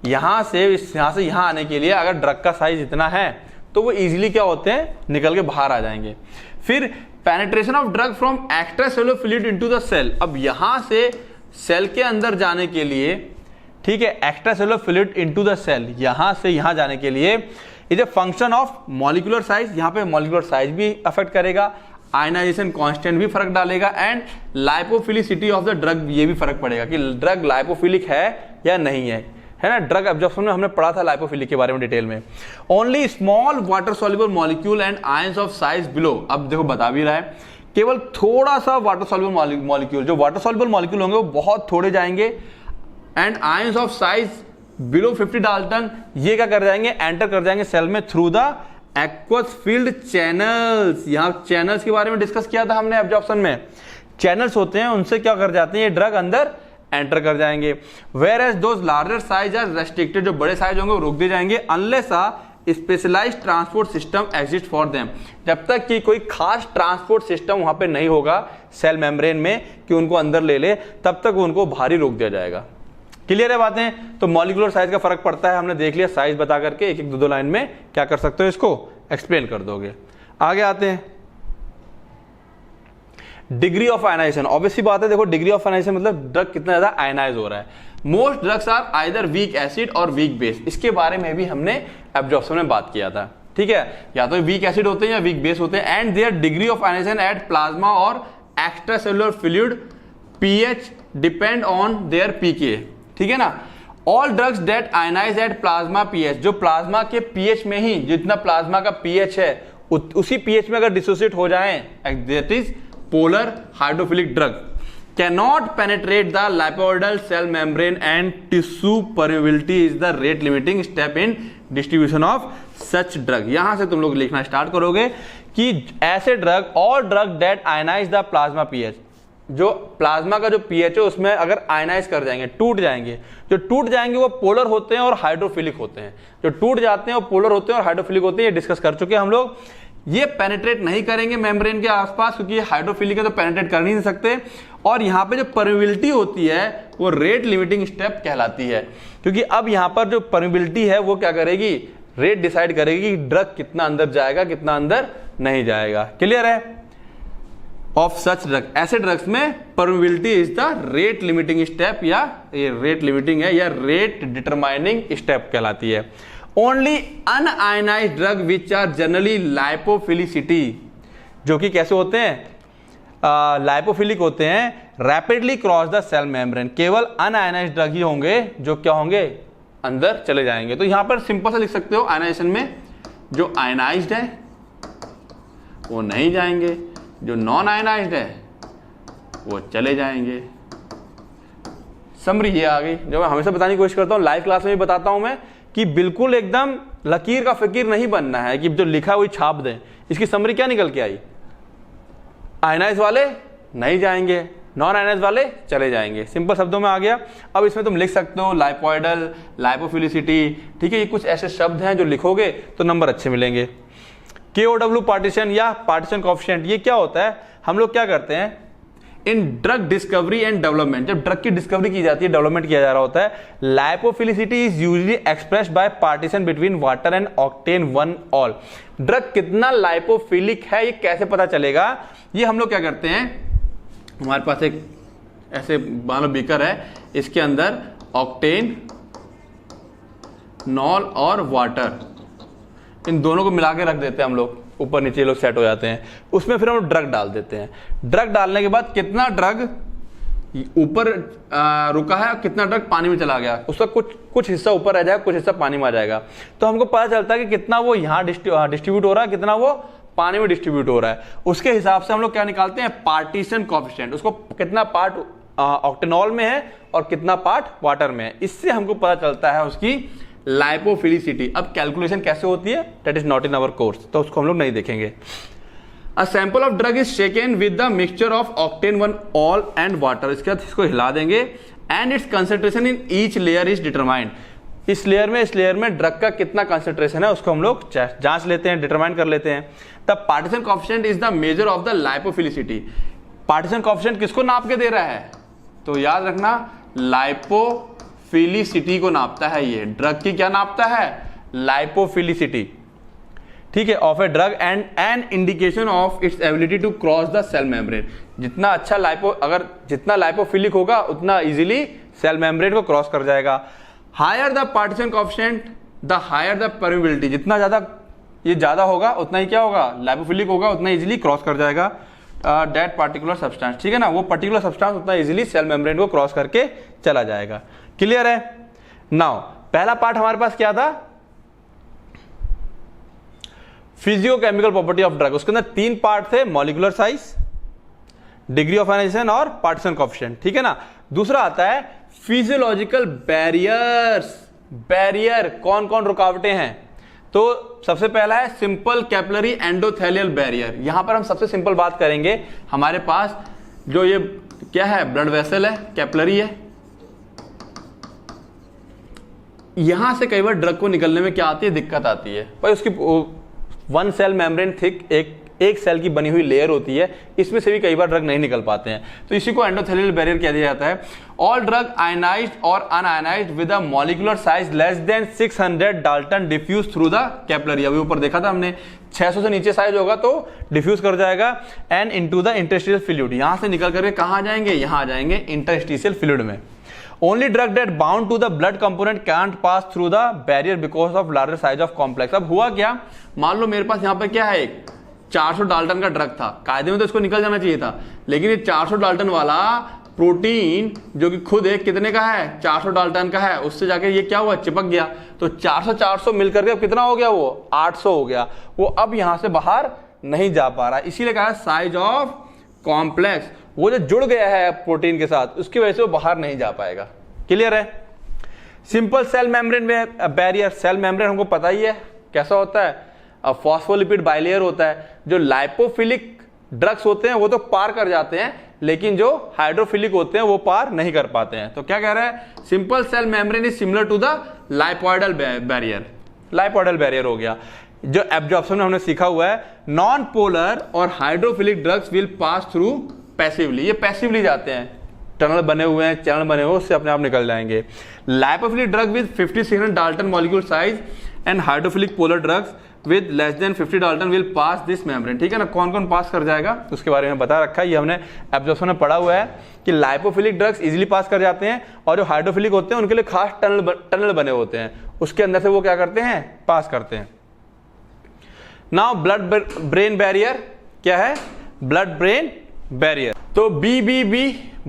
यहां से यहां आने के लिए अगर ड्रग का साइज इतना है तो वो इजीली क्या होते हैं, निकल के बाहर आ जाएंगे। फिर penetration of drug from extra cellular fluid into the cell, अब यहां से सेल के अंदर जाने के लिए, ठीक है, extra cellular fluid into the cell, यहां से यहां जाने के लिए is a function of molecular size, यहां पे मॉलिक्यूलर साइज भी अफेक्ट करेगा, आयनाइजेशन कांस्टेंट भी फर्क डालेगा, and lipophilicity of the drug, ये भी फर्क पड़ेगा कि ड्रग लाइपोफिलिक है या नहीं है ना। ड्रग एब्जॉर्प्शन में हमने पढ़ा था लाइपोफिलिक के बारे में डिटेल में। Only small water soluble molecule and ions of size below, अब देखो बता भी रहा है, केवल थोड़ा सा वाटर सॉल्युबल मॉलिक्यूल, जो वाटर सॉल्युबल मॉलिक्यूल होंगे वो बहुत थोड़े जाएंगे, and ions of size below 50 Dalton, ये क्या कर जाएंगे, एंटर कर जाएंगे सेल में through the aqueous field channels. यहां चैनल्स के बारे में डिस्कस किया था हमने एब्जॉर्प्शन में, चैनल्स होते हैं, उनसे क्या कर जाते हैं, ये ड्रग अंदर एंटर कर जाएंगे। Whereas those larger size are restricted, जो बड़े साइज होंगे वो रोक दिए जाएंगे, unless a specialized transport system exist for them, जब तक कि कोई खास ट्रांसपोर्ट सिस्टम वहां पे नहीं होगा सेल मेम्ब्रेन में कि उनको अंदर ले ले, तब तक उनको बाहर ही रोक दिया जाएगा। क्लियर है बातें। तो मॉलिक्यूलर साइज का फर्क पड़ता है, हमने देख लिया, साइज बता करके एक एक दो लाइन में क्या कर सकते हो, इसको एक्सप्लेन कर दोगे। आगे आते हैं डिग्री ऑफ आयनाइजेशन। ऑब्वियसली बात है, देखो डिग्री ऑफ आयनाइजेशन मतलब ड्रग कितना ज्यादा आयनाइज हो रहा है। Most drugs are either weak acid और वीक बेस, इसके बारे में भी हमने एब्जॉर्प्शन में बात किया था, ठीक है, या तो वीक एसिड होते हैं या वीक बेस होते हैं, and their degree of ionisation at plasma और extra cellular fluid pH depend on their pK, ठीक है ना। All drugs that ionise at plasma pH, जो प्लाज्मा के पीएच में ही, जितना प्लाज्मा का पीएच है उसी पीएच में अगर डिसोसिएट हो जाएं, that is polar hydrophilic drug, cannot penetrate the lipoidal cell membrane and tissue permeability is the rate limiting step in distribution of such drug. यहां से तुम लोग लिखना स्टार्ट करोगे कि ऐसे drug, all drug that ionise the plasma pH, जो plasma का जो पीएच है उसमें अगर आयनाइज कर जाएंगे, टूट जाएंगे, जो टूट जाएंगे वो पोलर होते हैं और हाइड्रोफिलिक होते हैं, जो टूट जाते हैं वो पोलर होते हैं और हाइड्रोफिलिक होते हैं, ये डिस्कस कर चुके हैं हम लोग। ये पेनिट्रेट नहीं करेंगे मेम्ब्रेन के आसपास, क्योंकि हाइड्रोफिलिक है तो पेनिट्रेट कर नहीं सकते, और यहाँ पे जो परमिबिलिटी होती है वो रेट लिमिटिंग स्टेप कहलाती है, क्योंकि अब यहाँ पर जो परमिबिलिटी है वो क्या करेगी, रेट डिसाइड करेगी कि ड्रग कितना अंदर जाएगा कितना अंदर नहीं जाएगा। क्लियर है। ऑफ सच ड्रग, ऐसे ड्रग्स में permeability is the rate limiting step, या ये रेट लिमिटिंग है या रेट डिटरमाइनिंग स्टेप कहलाती है। Only unionised drug which are generally lipophilicity, जो कि कैसे होते हैं, लाइपोफिलिक होते हैं, rapidly cross the cell membrane, केवल अनआयनाइज्ड ड्रग ही होंगे जो क्या होंगे, अंदर चले जाएंगे। तो यहां पर सिंपल सा लिख सकते हो, आयनाइजेशन में जो आयनाइज्ड है वो नहीं जाएंगे, जो नॉन आयनाइज्ड है वो चले जाएंगे। समरी ये आ गई, जो मैं हमेशा बताने की कोशिश करता हूं, लाइव क्लास में भी बताता हूं मैं, कि बिल्कुल एकदम लकीर का फकीर नहीं बनना है कि जो लिखा वही छाप दें। इसकी समरी क्या निकल के आई, आयनाइज वाले नहीं जाएंगे, नॉन आयनाइज वाले चले जाएंगे। सिंपल शब्दों में आ गया। अब इसमें तुम लिख सकते हो लाइपोइडल, लाइपोफिलिसिटी, ठीक है, ये कुछ ऐसे शब्द हैं जो लिखोगे तो नंबर अच्छे मिलेंगे। KOW पार्टीशन या पार्टीशन कोएफिशिएंट, ये क्या होता है, हम लोग क्या करते हैं, in drug discovery and development, जब ड्रग की डिस्कवरी की जाती है, डेवलपमेंट किया जा रहा होता है, lipophilicity is usually expressed by partition between water and octane 1 ऑल। ड्रग कितना लाइपोफिलिक है ये कैसे पता चलेगा? ये हम लोग क्या करते हैं, हमारे पास एक ऐसे मान लो बीकर है, इसके अंदर ऑक्टेन, नॉल और वाटर, इन दोनों को मिला के रख देते हैं हम लोग, ऊपर नीचे लोग सेट हो जाते हैं, उसमें फिर हम ड्रग डाल देते हैं। ड्रग डालने के बाद कितना ड्रग ऊपर रुका है, कितना ड्रग पानी में चला गया, उसका कुछ हिस्सा ऊपर रह जाएगा, कुछ हिस्सा पानी में आ जाएगा। तो हमको पता चलता है कि कितना वो यहाँ डिस्ट्रीब्यूट हो रहा है, कितना वो पानी में डिस्ट्रीब्यूट हो रहा है। उसके हिसाब से हम लोग क्या निकालते हैं, पार्टीशन कोएफिशिएंट, उसको कितना पार्ट ऑक्टेनॉल में है और कितना पार्ट वाटर में है, इससे हमको पता चलता है उसकी लाइपोफिलिसिटी। अब कैलकुलेशन कैसे होती है, that is not in our course, तो उसको हम लोग नहीं देखेंगे। A sample of drug is shaken with the mixture of octane 1 all and water, इसके बाद इसको हिला देंगे, and its concentration in each layer is determined. इस लेयर में ड्रग का कितना कंसंट्रेशन है उसको हम लोग जांच लेते हैं, डिटरमाइन कर लेते हैं। The partition coefficient is the measure of the lipophilicity. Partition coefficient किसको नाप के दे रहा है, तो याद रखना लाइपोफिलिसिटी को नापता है ये। ड्रग की क्या नापता है, लाइपोफिलिसिटी, ठीक है, of a drug and an indication of its ability to cross the cell membrane. जितना अच्छा जितना लाइपोफिलिक होगा उतना इजीली सेल मेम्ब्रेन को क्रॉस कर जाएगा। Higher the partition coefficient the higher the permeability, जितना ज्यादा होगा उतना ही क्या होगा, लाइपोफिलिक होगा, उतना इजीली क्रॉस कर जाएगा दैट पार्टिकुलर सब्सटेंस, ठीक है ना, वो पर्टिकुलर सब्सटेंस उतना इजीली सेल मेम्ब्रेन को क्रॉस करके चला जाएगा। क्लियर है? नाउ पहला पार्ट हमारे पास क्या था, फिजियोकेमिकल प्रॉपर्टी ऑफ ड्रग। उसके अंदर 3 पार्ट थे, molecular size, degree of ionization और पार्टीशन कोएफिशिएंट, ठीक है ना। दूसरा आता है फिजियोलॉजिकल बैरियर्स। बैरियर कौन कौन रुकावटें हैं, तो सबसे पहला है सिंपल कैपिलरी एंडोथेलियल बैरियर। यहां पर हम सबसे सिंपल बात करेंगे, हमारे पास जो ये क्या है, ब्लड वेसल है, कैपिलरी है, यहां से कई बार ड्रग को निकलने में क्या आती है, दिक्कत आती है भाई। उसकी 1 सेल मेम्ब्रेन थिक एक सेल की बनी हुई लेयर होती है, इसमें से भी कई बार ड्रग नहीं निकल पाते हैं, तो इसी को एंडोथेलियल बैरियर कह दिया जाता है। ऑल ड्रग आयनाइज्ड और unionized with a molecular size less than 600 dalton diffuse through the capillary. अभी ऊपर देखा था हमने, 600 से नीचे साइज होगा तो डिफ्यूज कर जाएगा and into the interstitial fluid. यहां से निकल करके कहां आ जाएंगे, यहां आ जाएंगे इंटरस्टिशियल फ्लूइड में। Only drug that bound to the blood component can't pass through the barrier because of larger size of complex। अब हुआ क्या, मान लो मेरे पास यहाँ पे क्या है, एक 400 डाल्टन का ड्रग था, कायदे में तो इसको निकल जाना चाहिए था, लेकिन ये 400 डाल्टन वाला प्रोटीन जो कि खुद एक कितने का है, 400 डाल्टन का है, उससे जाके ये क्या हुआ, चिपक गया, तो 400 मिलकर के अब कितना हो गया, वो 800 हो गया, वो अब यहां से बाहर नहीं जा पा रहा, इसीलिए कहा साइज ऑफ कॉम्प्लेक्स। वो जो जुड़ गया है प्रोटीन के साथ, उसकी वजह से वो बाहर नहीं जा पाएगा। क्लियर है? Simple cell membrane barrier, cell membrane हमको पता ही है कैसा होता है, फॉस्फोलिपिड बाइलेयर होता है। जो लाइपोफिलिक ड्रग्स होते हैं वो तो पार कर जाते हैं, लेकिन जो हाइड्रोफिलिक होते हैं वो पार नहीं कर पाते हैं। तो क्या कह रहा है, simple cell membrane is similar to the lipoidal barrier. Lipoidal barrier हो गया। जो एब्जॉर्प्शन में हमने सीखा हुआ है, नॉन पोलर और hydrophilic drugs will pass through passively, ये पैसिवली जाते हैं, टनल बने हुए हैं, चैनल बने हुए, उससे अपने आप निकल जाएंगे। Lipophilic drug with 50-600 Dalton molecule size and hydrophilic polar drugs with less than 50 Dalton will pass this membrane, ठीक है ना। कौन कौन पास कर जाएगा उसके बारे में बता रखा है, ये हमने एब्जॉर्प्शन में पढ़ा हुआ है कि लाइपोफिलिक ड्रग्स इजीली पास कर जाते हैं, और जो हाइड्रोफिलिक होते हैं उनके लिए खास टनल बने होते हैं, उसके अंदर से वो क्या करते हैं, पास करते हैं। नाउ ब्लड ब्रेन बैरियर क्या है, ब्लड ब्रेन बैरियर, तो BBB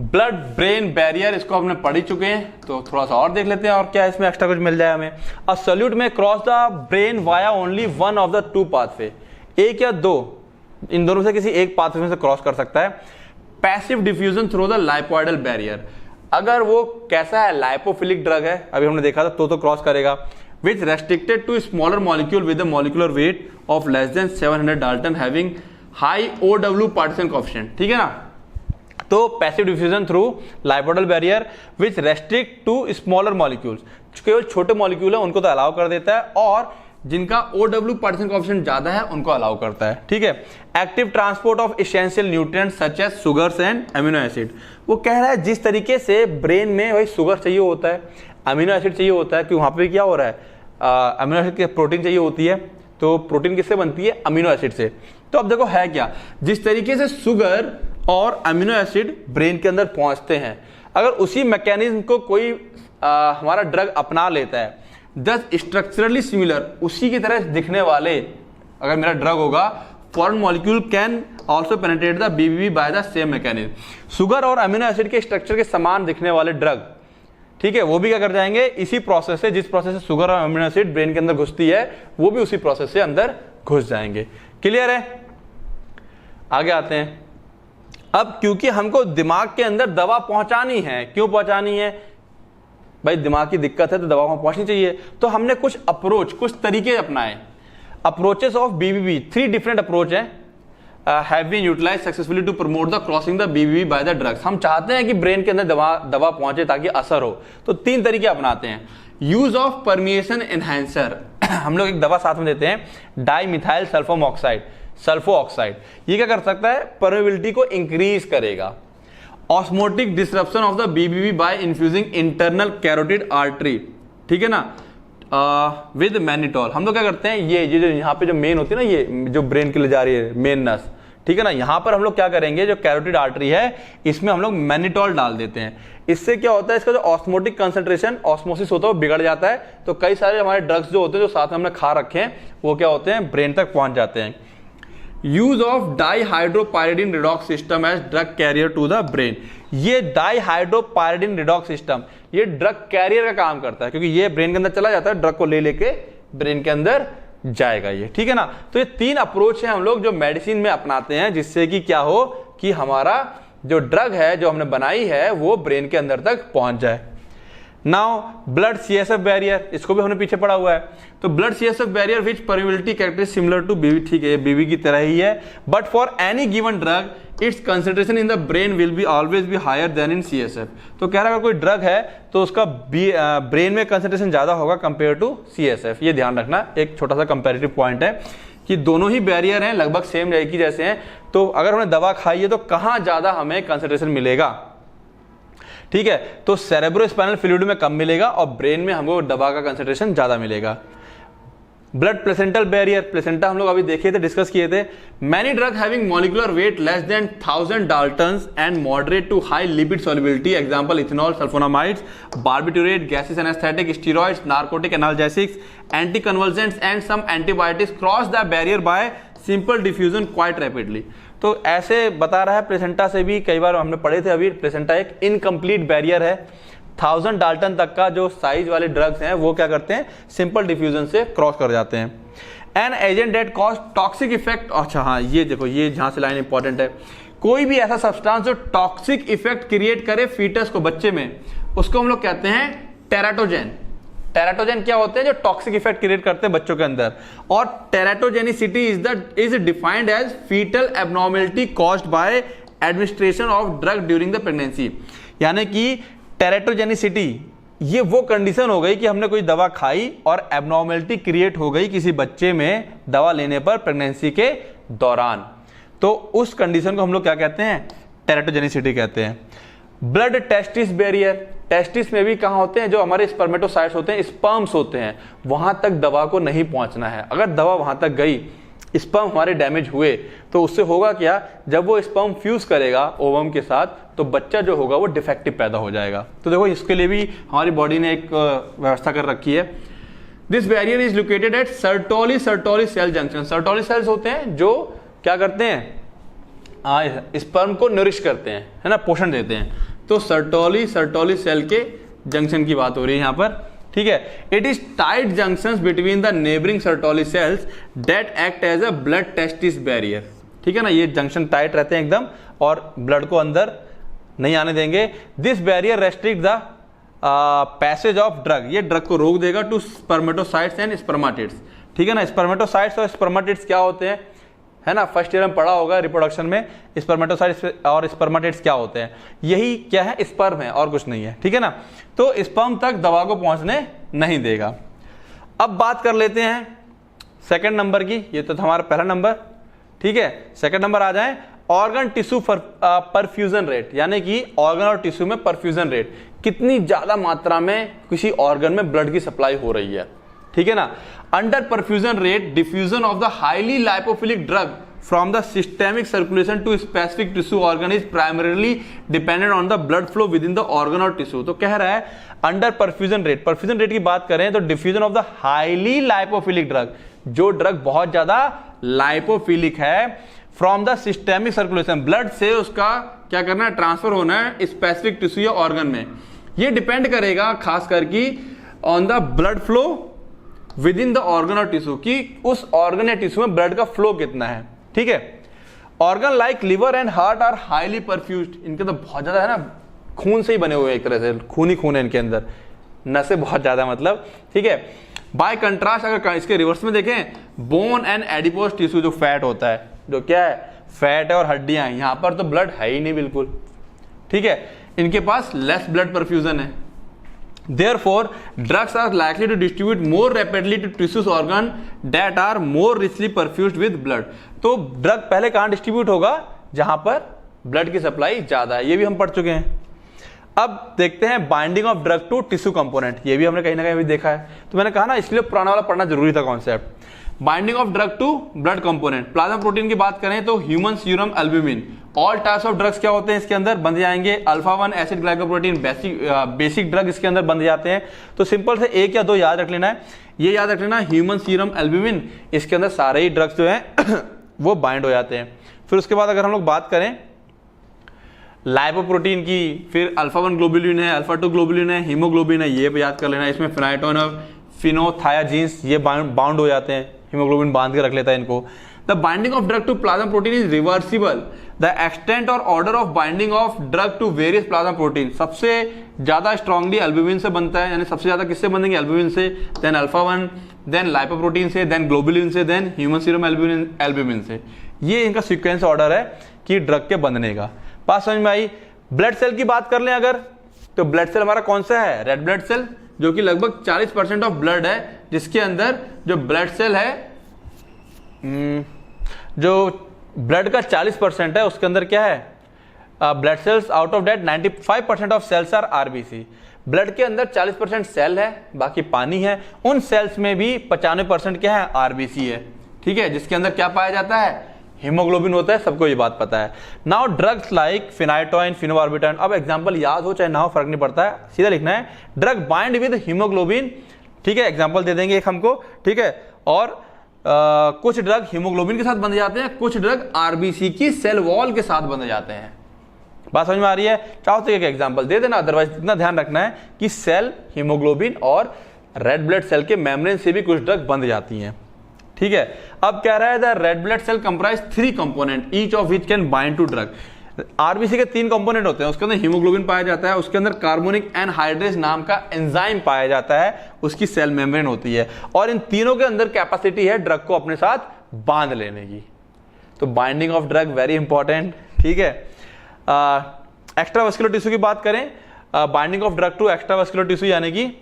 ब्लड ब्रेन बैरियर, इसको हमने पढ़ ही चुके हैं, तो थोड़ा सा और देख लेते हैं और क्या इसमें एक्स्ट्रा कुछ मिल जाए हमें। अ सॉल्यूट में cross the brain via only one of the 2 pathway, एक या दो, इन दोनों से किसी एक पाथवे में से क्रॉस कर सकता है। Passive diffusion through the lipoidal barrier, अगर वो कैसा है, लाइपोफिलिक ड्रग है, अभी हमने देखा था, तो क्रॉस करेगा। Which restricted to smaller molecule with a molecular weight of less than 700 dalton having high OW partition coefficient, ठीक है ना। तो passive diffusion through lipoidal barrier which restrict to smaller molecules, केवल छोटे मॉलिक्यूल है उनको तो अलाउ कर देता है, और जिनका OW पार्टीशन कोएफिशिएंट ज्यादा है उनको अलाउ करता है, ठीक है। Active transport of essential nutrients such as sugars and amino acid, वो कह रहा है जिस तरीके से ब्रेन में भाई शुगर चाहिए होता है, अमीनो एसिड चाहिए होता है, कि वहां पे क्या हो रहा है, अमीनो एसिड की प्रोटीन चाहिए होती है, तो प्रोटीन किससे बनती है, अमीनो एसिड से। तो अब देखो है क्या, जिस तरीके से शुगर और अमीनो एसिड ब्रेन के अंदर पहुंचते हैं, अगर उसी मैकेनिज्म को कोई हमारा ड्रग अपना लेता है, दस स्ट्रक्चरली सिमिलर, उसी की तरह दिखने वाले अगर मेरा ड्रग होगा, foreign molecule can also penetrate the BBB by the same mechanism. Sugar और अमीनो एसिड के स्ट्रक्चर के समान दिखने वाले ड्रग, ठीक है, वो भी क्या कर जाएंगे, इसी प्रोसेस से, जिस प्रोसेस से शुगर और अमीनो एसिड ब्रेन के अंदर घुसती है, वो भी उसी प्रोसेस से अंदर घुस जाएंगे। क्लियर है? आगे आते हैं। अब क्योंकि हमको दिमाग के अंदर दवा पहुंचानी है, क्यों पहुंचानी है भाई, दिमाग की दिक्कत है तो दवा वहां पहुंचनी चाहिए, तो हमने कुछ अप्रोच, कुछ तरीके अपनाए। Approaches of BBB, 3 different approach है, have been utilized successfully to promote the crossing the BBB by the drugs। हम चाहते हैं कि ब्रेन के अंदर दवा पहुंचे ताकि असर हो, तो 3 तरीके अपनाते हैं। यूज ऑफ परमिएशन एनहांसर, हम लोग एक दवा साथ में देते हैं, dimethyl sulfoxide, sulfoxide, ये क्या कर सकता है, परमिबिलिटी को इंक्रीज करेगा। Osmotic disruption of the BBB by infusing internal carotid artery, ठीक है ना, विद मैनिटॉल। हम लोग क्या करते हैं, ये जो यहाँ पे जो मेन होती है ना, ये जो ब्रेन के लिए जा रही है मेन नस, ठीक है ना, यहाँ पर हम लोग क्या करेंगे, जो कैरोटिड आर्टरी है इसमें हम लोग मैनिटॉल डाल देते हैं। इससे क्या होता है, इसका जो ऑस्मोटिक कंसंट्रेशन, ऑस्मोसिस होता है, वो बिगड़ जाता है, तो कई सारे हमारे ड्रग्स जो होते हैं, जो साथ में हमने खा रखे हैं, वो क्या होते हैं, ब्रेन तक पहुंच जाते हैं। Use of dihydropyridine redox system as drug carrier to the brain, ये डाईहाइड्रोपायरिडीन रिडॉक्स सिस्टम ये ड्रग कैरियर का काम करता है, क्योंकि ये ब्रेन के अंदर चला जाता है, ड्रग को ले लेके ब्रेन के अंदर जाएगा ये, ठीक है ना। तो ये 3 अप्रोच है हम लोग जो मेडिसिन में अपनाते हैं, जिससे कि क्या हो कि हमारा जो ड्रग है जो हमने बनाई है वो ब्रेन के अंदर तक पहुंच जाए। नाउ ब्लड CSF बैरियर, इसको भी हमने पीछे पढ़ा हुआ है, तो blood CSF barrier which permeability characteristic similar to BBB, ठीक है, BBB की तरह ही है, but for any given drug its concentration in the brain will be always be higher than in CSF। तो कह रहा है अगर कोई ड्रग है तो उसका ब्रेन में कंसंट्रेशन ज्यादा होगा कंपेयर टू CSF। ये ध्यान रखना, एक छोटा सा कंपेरेटिव पॉइंट है कि दोनों ही बैरियर हैं, लगभग सेम एक ही जैसे हैं, तो अगर हमने दवा खाई है तो कहां ज्यादा हमें कंसंट्रेशन मिलेगा, ठीक है, तो सेरेब्रोस्पाइनल फ्लूइड में कम मिलेगा और ब्रेन में हमको दवा का कंसंट्रेशन ज्यादा मिलेगा। ब्लड प्लेसेंटल बैरियर, प्लेसेंटा हम लोग अभी देखे थे, डिस्कस किए थे। Many drug having molecular weight less than 1000 daltons and moderate to high lipid solubility, example ethanol, sulphonamides, barbiturate, gases anaesthetic, steroids, narcotic analgesics, anti convulsants and some antibiotics cross the barrier by simple diffusion quite rapidly. तो ऐसे बता रहा है, placenta से भी कई बार हमने पढ़े थे, अभी प्लेसेंटा एक इनकम्प्लीट बैरियर है, 1000 डाल्टन तक का जो साइज वाले ड्रग्स हैं वो क्या करते हैं, सिंपल डिफ्यूजन से क्रॉस कर जाते हैं। An agent that cause toxic effect, अच्छा हाँ ये देखो, ये जहां से लाइन इंपॉर्टेंट है, कोई भी ऐसा सब्सटेंस जो टॉक्सिक इफेक्ट क्रिएट करे फीटस को, बच्चे में, उसको हम लोग कहते हैं टेराटोजेन। टेराटोजेन क्या होते हैं, जो टॉक्सिक इफेक्ट क्रिएट करते हैं बच्चों के अंदर, और teratogenicity is defined as fetal abnormality caused by administration of drug during the pregnancy. यानी कि टेराटोजेनिसिटी ये वो कंडीशन हो गई कि हमने कोई दवा खाई और एब्नॉर्मेलिटी क्रिएट हो गई किसी बच्चे में दवा लेने पर प्रेगनेंसी के दौरान, तो उस कंडीशन को हम लोग क्या कहते हैं, टेराटोजेनिसिटी कहते हैं। ब्लड टेस्टिस बैरियर, टेस्टिस में भी कहां होते हैं, जो हमारे स्पर्मेटोसाइट्स होते हैं, स्पर्म्स होते हैं, वहां तक दवा को नहीं पहुंचना है। अगर दवा वहां तक गई, स्पर्म हमारे डैमेज हुए, तो उससे होगा क्या, जब वो स्पर्म फ्यूज करेगा ओवम के साथ, तो बच्चा जो होगा वो डिफेक्टिव पैदा हो जाएगा। तो देखो इसके लिए भी हमारी बॉडी ने एक व्यवस्था कर रखी है। This barrier is located at Sertoli cell junction. Sertoli cells होते हैं जो क्या करते हैं, स्पर्म को नरिश करते हैं, है ना, पोषण देते हैं। तो सर्टोली सेल के जंक्शन की बात हो रही है यहाँ पर, ठीक है। It is tight junctions between the neighbouring Sertoli cells that act as a blood testis barrier, ठीक है ना, ये जंक्शन टाइट रहते हैं एकदम और ब्लड को अंदर नहीं आने देंगे। This barrier restrict the passage of drug, ये ड्रग को रोक देगा टू स्पर्मेटोसाइट्स एंड स्पर्माटिड्स, ठीक है ना। स्पर्मेटोसाइट्स और स्पर्माटिड्स क्या होते हैं, है ना, फर्स्ट ईयर में पढ़ा होगा रिप्रोडक्शन में, स्पर्मेटोसाइट्स और स्पर्माटिड्स क्या होते हैं, यही क्या है, स्पर्म है और कुछ नहीं है, ठीक है ना। तो स्पर्म तक दवा को पहुंचने नहीं देगा। अब बात कर लेते हैं सेकंड नंबर की, ये तो था हमारा पहला नंबर, ठीक है। सेकंड नंबर आ जाए ऑर्गन टिश्यू परफ्यूजन रेट, यानी कि ऑर्गन और टिश्यू में परफ्यूजन रेट, कितनी ज्यादा मात्रा में किसी ऑर्गन में ब्लड की सप्लाई हो रही है, ठीक है ना। Under perfusion rate diffusion of the highly lipophilic drug from the systemic circulation to specific tissue organ is primarily dependent on the blood flow within the organ or tissue। तो कह रहा है under perfusion rate, perfusion rate की बात करें तो diffusion of the highly lipophilic drug, जो drug बहुत ज्यादा लाइपोफिलिक है, from the systemic circulation, blood से उसका क्या करना है, ट्रांसफर होना है स्पेसिफिक टिश्यू या ऑर्गन में। ये डिपेंड करेगा खास करके on the blood flow with in the organ और टिश्यू, कि उस ऑर्गन या टिश्यू में ब्लड का फ्लो कितना है, ठीक है। Organ like liver and heart are highly perfused, इनके तो बहुत ज्यादा है ना, खून से ही बने हुए हैं, एक तरह से खून ही खून है इनके अंदर, नसें बहुत ज्यादा मतलब, ठीक है। बाय कंट्रास्ट अगर इसके रिवर्स में देखें, बोन एंड एडिपोज टिश्यू, जो फैट होता है, जो क्या है, फैट है और हड्डियां हैं, यहां पर तो ब्लड है ही नहीं बिल्कुल, ठीक है। इनके पास लेस ब्लड परफ्यूजन है। Therefore, drugs are likely to distribute more rapidly to tissues organ that are more richly perfused with blood। तो ड्रग पहले कहां डिस्ट्रीब्यूट होगा, जहां पर ब्लड की सप्लाई ज्यादा है, ये भी हम पढ़ चुके हैं। अब देखते हैं binding of drug to tissue component, ये भी हमने कहीं ना कहीं भी देखा है। तो मैंने कहा ना, इसलिए पुराना वाला पढ़ना जरूरी था concept. Binding of drug to blood component, plasma protein की बात करें तो human serum albumin, all types of drugs क्या होते हैं इसके अंदर बंध जाएंगे, alpha 1 acid glycoprotein, basic drug इसके अंदर बंध जाते हैं। तो सिंपल से एक या दो याद रख लेना है, ये याद रख लेना, ह्यूमन सीरम एल्ब्यूमिन, इसके अंदर सारे ही ड्रग्स जो हैं वो बाइंड हो जाते हैं। फिर उसके बाद अगर हम लोग बात करें लाइपोप्रोटीन की, फिर अल्फा 1 ग्लोबुलिन है, अल्फा 2 ग्लोबुलिन है, हीमोग्लोबिन है, ये याद कर लेना। इसमें फिनाइटोन और फिनोथायाजीन्स ये बाउंड हो जाते हैं, हीमोग्लोबिन बांध के रख लेता है इनको। The binding of drug to plasma protein is reversible, the extent और order of binding of drug to various plasma protein, सबसे ज्यादा स्ट्रांगली एल्ब्यूमिन से बनता है, यानी सबसे ज्यादा किससे बनेंगे, एल्ब्यूमिन से, देन अल्फा 1, देन लाइपोप्रोटीन से, देन ग्लोबुलिन से, देन ह्यूमन सीरम एल्ब्यूमिन से। ये इनका सीक्वेंस ऑर्डर है कि ड्रग के बंधने का। बात समझ में आई। ब्लड सेल की बात कर लें अगर, तो ब्लड सेल हमारा कौन सा है, रेड ब्लड सेल, जो कि लगभग 40% ऑफ ब्लड है, जिसके अंदर जो ब्लड सेल है, जो ब्लड का 40% है उसके अंदर क्या है, blood cells, out of that 95% of cells are RBC. ब्लड के अंदर 40% सेल है, बाकी पानी है, उन सेल्स में भी 95% क्या है, आरबीसी है, ठीक है, जिसके अंदर क्या पाया जाता है, हीमोग्लोबिन होता है, सबको ये बात पता है। नाउ ड्रग्स लाइक फिनाइटोइन, फिनोबार्बिटन, अब एग्जांपल याद हो चाहे ना हो फर्क नहीं पड़ता है, सीधा लिखना है, ड्रग बाइंड विद हीमोग्लोबिन, ठीक है, एग्जांपल दे देंगे एक हमको, ठीक है। और कुछ ड्रग हीमोग्लोबिन के साथ बंध जाते हैं, कुछ ड्रग आरबीसी की सेल वॉल के साथ बंध जाते हैं। बात समझ में आ रही है, चाहो तो एक एग्जांपल दे देना, अदरवाइज इतना ध्यान रखना है कि सेल, हीमोग्लोबिन और रेड ब्लड सेल के मेम्ब्रेन से भी कुछ ड्रग बंध जाती हैं, ठीक है। अब कह रहा है the red blood cell comprise 3 component, each of which can bind to drug. RBC के 3 कंपोनेंट होते हैं, उसके अंदर हीमोग्लोबिन पाया जाता है, उसके अंदर कार्बोनिक एनहाइड्रेज नाम का एंजाइम पाया जाता है, उसकी सेल मेम्ब्रेन होती है, और इन तीनों के अंदर कैपेसिटी है ड्रग को अपने साथ बांध लेने की। तो binding of drug very important, ठीक है। एक्स्ट्रावास्कुलर टिश्यू की बात करें, binding of drug to extravascular tissue, यानी कि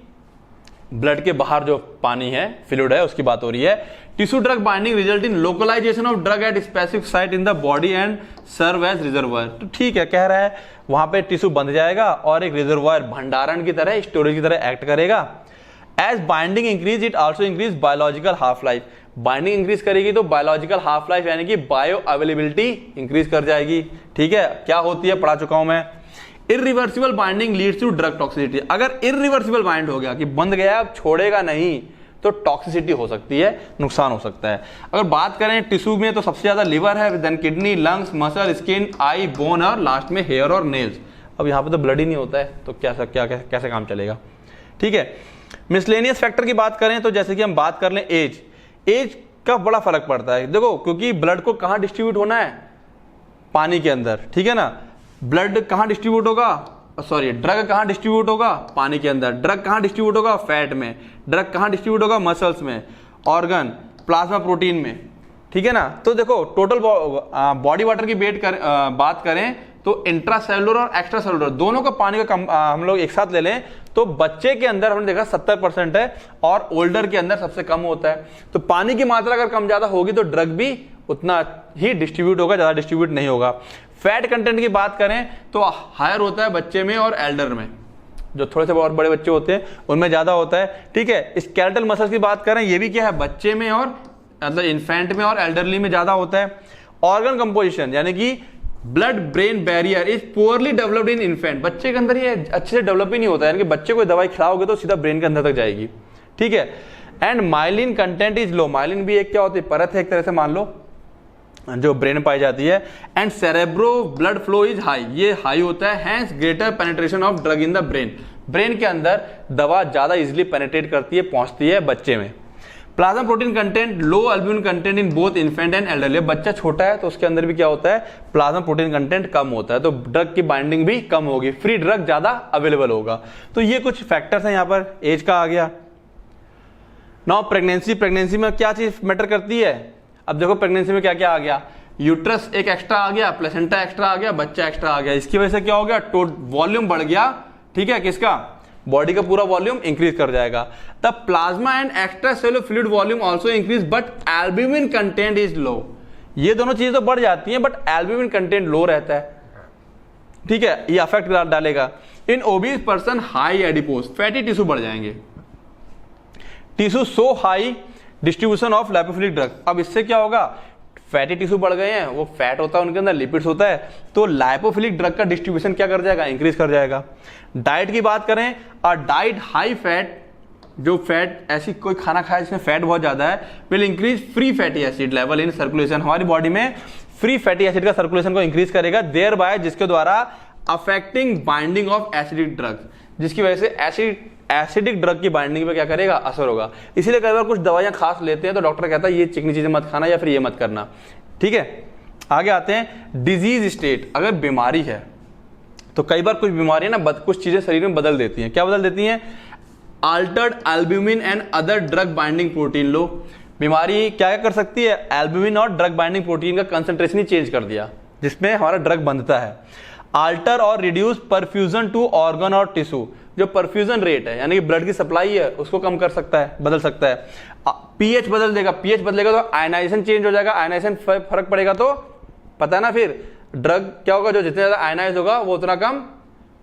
ब्लड के बाहर जो पानी है, फ्लूइड है, उसकी बात हो रही है। Tissue drug binding result in localization of drug at specific site in the body and serve as reservoir. तो ठीक है, कह रहा है वहां पे टिश्यू बंध जाएगा और एक रिजर्वायर, भंडारण की तरह, स्टोरेज की तरह एक्ट करेगा। As binding increase it also increase biological half life, binding increase करेगी तो बायोलॉजिकल हाफ लाइफ यानी कि बायो अवेलेबिलिटी इंक्रीज कर जाएगी, ठीक है। क्या होती है, पढ़ा चुका हूं मैं। Irreversible binding leads to drug toxicity, अगर इरिवर्सिबल बाइंड हो गया कि बंध गया अब छोड़ेगा नहीं, तो टॉक्सिसिटी हो सकती है, नुकसान हो सकता है। अगर बात करें टिश्यू में तो सबसे ज्यादा लिवर है, then kidney, lungs, muscle, skin, eye, bone और लास्ट में हेयर और नेल्स। अब यहाँ पे तो ब्लड ही नहीं होता है, तो कैसे काम चलेगा, ठीक है। मिसलेनियस फैक्टर की बात करें तो जैसे कि हम बात कर लें एज का बड़ा फर्क पड़ता है, देखो, क्योंकि ब्लड को कहां डिस्ट्रीब्यूट होना है, पानी के अंदर, ठीक है ना। ब्लड कहां डिस्ट्रीब्यूट होगा, सॉरी, ड्रग कहां डिस्ट्रीब्यूट होगा, पानी के अंदर। ड्रग कहां डिस्ट्रीब्यूट होगा, फैट में। ड्रग कहां डिस्ट्रीब्यूट होगा, मसल्स में, ऑर्गन, प्लाज्मा प्रोटीन में, ठीक है ना। तो देखो टोटल बॉडी वाटर की बात करें तो इंट्रासेलुलर और एक्स्ट्रा सेलुलर दोनों का पानी का हम लोग एक साथ ले लें तो बच्चे के अंदर हमने देखा 70% है और ओल्डर के अंदर सबसे कम होता है। तो पानी की मात्रा अगर कम ज्यादा होगी तो ड्रग भी उतना ही डिस्ट्रीब्यूट होगा, ज्यादा डिस्ट्रीब्यूट नहीं होगा। फैट कंटेंट की बात करें तो हायर होता है बच्चे में और एल्डर में, जो थोड़े से और बड़े बच्चे होते हैं उनमें ज्यादा होता है। ठीक है, स्केलेटल मसल्स की बात करें, ये भी क्या है, बच्चे में और मतलब इन्फेंट में और एल्डरली में ज्यादा होता है। ऑर्गन कंपोजिशन यानी कि blood brain barrier is poorly developed in infant, बच्चे के अंदर ये अच्छे से डेवलप ही नहीं होता है, यानी कि बच्चे को दवाई खिलाओगे तो सीधा ब्रेन के अंदर तक जाएगी। ठीक है, and myelin content is low, myelin भी एक क्या होती है, परत है एक तरह से मान लो जो ब्रेन में पाई जाती है। And cerebro blood flow is high, ये हाई होता है, hence greater penetration of drug in the brain, brain के अंदर दवा ज्यादा इजिली पेनिट्रेट करती है, पहुंचती है बच्चे में। Plasma protein content low, albumin content in both infant and elderly, बच्चा छोटा है तो उसके अंदर भी क्या होता है, प्लाज्मा प्रोटीन कंटेंट कम होता है, तो ड्रग की बाइंडिंग भी कम होगी, फ्री ड्रग ज्यादा अवेलेबल होगा। तो ये कुछ फैक्टर्स हैं, यहाँ पर एज का आ गया। नाउ प्रेगनेंसी, प्रेगनेंसी में क्या चीज मैटर करती है, अब देखो प्रेगनेंसी में क्या क्या आ गया, यूट्रस एक एक्स्ट्रा आ गया, प्लेसेंटा एक्स्ट्रा आ गया, बच्चा एक्स्ट्रा आ गया, इसकी वजह से क्या हो गया, वॉल्यूम बढ़ गया। ठीक है, किसका, बॉडी का पूरा वॉल्यूम इंक्रीज कर जाएगा। The plasma and extra cellular fluid volume also increase but albumin content is low, ये दोनों चीजें तो बढ़ जाती हैं बट एल्ब्यूमिन कंटेंट लो रहता है। ठीक है, ये अफेक्ट डालेगा। In obese person high adipose, fatty tissue बढ़ जाएंगे, tissue so high distribution of lipophilic drug, अब इससे क्या होगा, फैटी टिश्यू बढ़ गए हैं, वो फैट होता है उनके अंदर, लिपिड्स होता है, तो लाइपोफिलिक ड्रग का डिस्ट्रीब्यूशन क्या कर जाएगा, इंक्रीज कर जाएगा। डाइट की बात करें, अ डाइट हाई फैट, जो फैट ऐसी कोई खाना खाए जिसमें फैट बहुत ज्यादा है, will increase free fatty acid level in circulation, हमारी बॉडी में फ्री फैटी एसिड का सर्कुलेशन को इंक्रीज करेगा, देयर बाय जिसके द्वारा affecting binding of acidic drugs, जिसकी वजह से एसिडिक ड्रग की बाइंडिंग पे क्या करेगा, असर होगा। इसीलिए कई बार कुछ दवाइयां खास लेते हैं तो डॉक्टर कहता है ये चिकनी चीजें मत खाना या फिर ये मत करना। ठीक है, आगे आते हैं डिजीज स्टेट, अगर बीमारी है तो कई बार कुछ बीमारियां ना कुछ चीजें शरीर में बदल देती हैं, क्या बदल देती हैं, altered albumin and other drug binding protein लो, बीमारी क्या कर सकती है, एल्ब्यूमिन और ड्रग बाइंडिंग प्रोटीन का कंसंट्रेशन ही चेंज कर दिया जिसमें हमारा ड्रग बंधता है। अल्टर और रिड्यूस परफ्यूजन टू ऑर्गन और टिश्यू, जो परफ्यूजन रेट है यानी कि ब्लड की सप्लाई है उसको कम कर सकता है, बदल सकता है। पीएच बदल देगा, पीएच बदलेगा तो आयनाइजेशन चेंज हो जाएगा, आयनाइजेशन फर्क पड़ेगा तो पता है ना, फिर ड्रग क्या होगा, जो जितना ज्यादा आयनाइज होगा वो उतना कम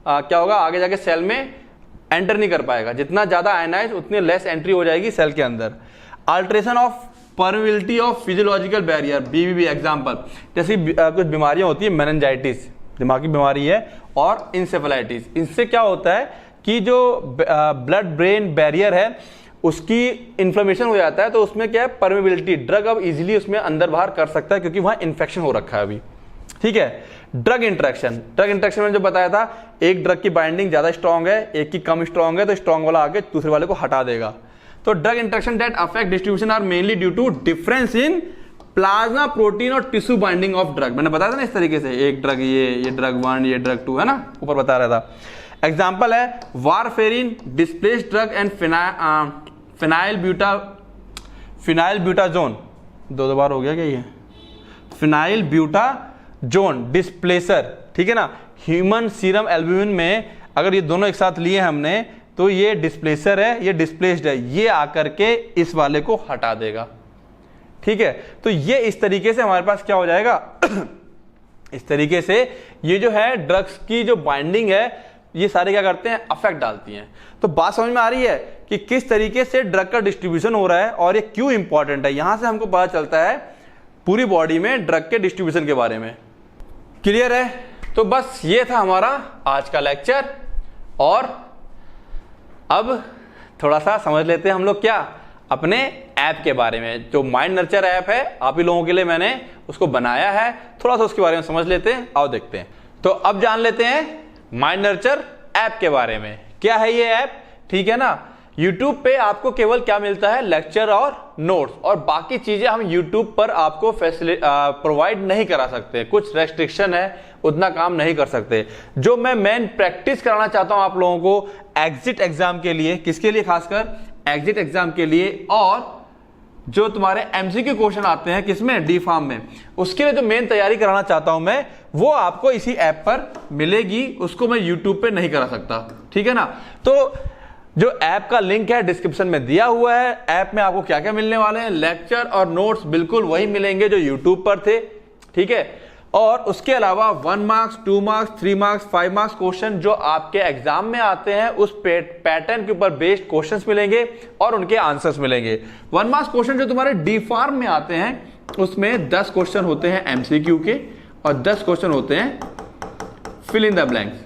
क्या होगा, आगे जाके सेल में एंटर नहीं कर पाएगा, जितना ज्यादा आयनाइज उतनी लेस एंट्री हो जाएगी सेल के अंदर। Alteration of permeability of physiological barrier, BBB example, जैसे कुछ बीमारियां होती है, मेनिंजाइटिस दिमागी बीमारी है और इंसेफेलाइटिस, इनसे क्या होता है कि जो ब्लड ब्रेन बैरियर है उसकी इन्फ्लेमेशन हो जाता है, तो उसमें क्या है, परमिबिलिटी, ड्रग अब इजीली उसमें अंदर बाहर कर सकता है क्योंकि वहां इन्फेक्शन हो रखा है अभी। ठीक है, ड्रग इंटरेक्शन, ड्रग इंटरेक्शन में जो बताया था, एक ड्रग की बाइंडिंग ज्यादा स्ट्रांग है, एक की कम स्ट्रांग है, तो स्ट्रांग वाला आके दूसरे वाले को हटा देगा। तो drug interaction that affect distribution are mainly due to difference in plasma protein और टिश्यू बाइंडिंग ऑफ ड्रग, मैंने बताया था ना इस तरीके से, एक ड्रग ये ड्रग 1, ये ड्रग 2 है ना, ऊपर बता रहा था। एग्जाम्पल है warfarin, displace drug and phenylbutazone, दो बार हो गया क्या ये, फिनाइल ब्यूटाजोन डिस्प्लेसर। ठीक है ना, ह्यूमन सीरम एल्ब्यूमिन में अगर ये दोनों एक साथ लिए हमने तो ये डिस्प्लेसर है, ये डिस्प्लेस्ड है, ये आकर के इस वाले को हटा देगा। ठीक है, तो ये इस तरीके से हमारे पास क्या हो जाएगा इस तरीके से ये जो है ड्रग्स की जो बाइंडिंग है ये सारे क्या करते हैं, अफेक्ट डालती हैं। तो बात समझ में आ रही है कि किस तरीके से ड्रग का डिस्ट्रीब्यूशन हो रहा है और ये क्यों इंपॉर्टेंट है, यहां से हमको पता चलता है पूरी बॉडी में ड्रग के डिस्ट्रीब्यूशन के बारे में। क्लियर है? तो बस ये था हमारा आज का लेक्चर, और अब थोड़ा सा समझ लेते हैं हम लोग क्या, अपने ऐप के बारे में। जो माइंड नर्चर ऐप है आप ही लोगों के लिए मैंने उसको बनाया है, थोड़ा सा उसके बारे में समझ लेते हैं, आओ देखते हैं। तो अब जान लेते हैं माइंड नर्चर ऐप के बारे में। क्या है ये ऐप? ठीक है ना, YouTube पे आपको केवल क्या मिलता है, लेक्चर और नोट्स, और बाकी चीजें हम YouTube पर आपको प्रोवाइड नहीं करा सकते, कुछ रेस्ट्रिक्शन है, उतना काम नहीं कर सकते। जो मैं मेन प्रैक्टिस कराना चाहता हूं आप लोगों को एग्जिट एग्जाम के लिए, किसके लिए, खासकर एग्जिट एग्जाम के लिए, और जो तुम्हारे एमसीक्यू क्वेश्चन आते हैं किसमें, डी फार्म में, उसके लिए जो मेन तैयारी कराना चाहता हूं मैं, वो आपको इसी ऐप पर मिलेगी, उसको मैं YouTube पे नहीं करा सकता। ठीक ठीक है ना। तो जो ऐप का लिंक है डिस्क्रिप्शन में दिया हुआ है। ऐप में आपको क्या क्या मिलने वाले हैं, लेक्चर और नोट्स बिल्कुल वही मिलेंगे जो यूट्यूब पर थे, ठीक है। और उसके अलावा 1 marks, 2 marks, 3 marks, 5 marks question जो आपके एग्जाम में आते हैं उस पैटर्न के ऊपर बेस्ड क्वेश्चंस मिलेंगे और उनके आंसर्स मिलेंगे। 1 मार्क्स क्वेश्चन जो तुम्हारे डी फार्म में आते हैं उसमें 10 क्वेश्चन होते हैं एमसीक्यू के और 10 क्वेश्चन होते हैं फिल इन द ब्लैंक्स।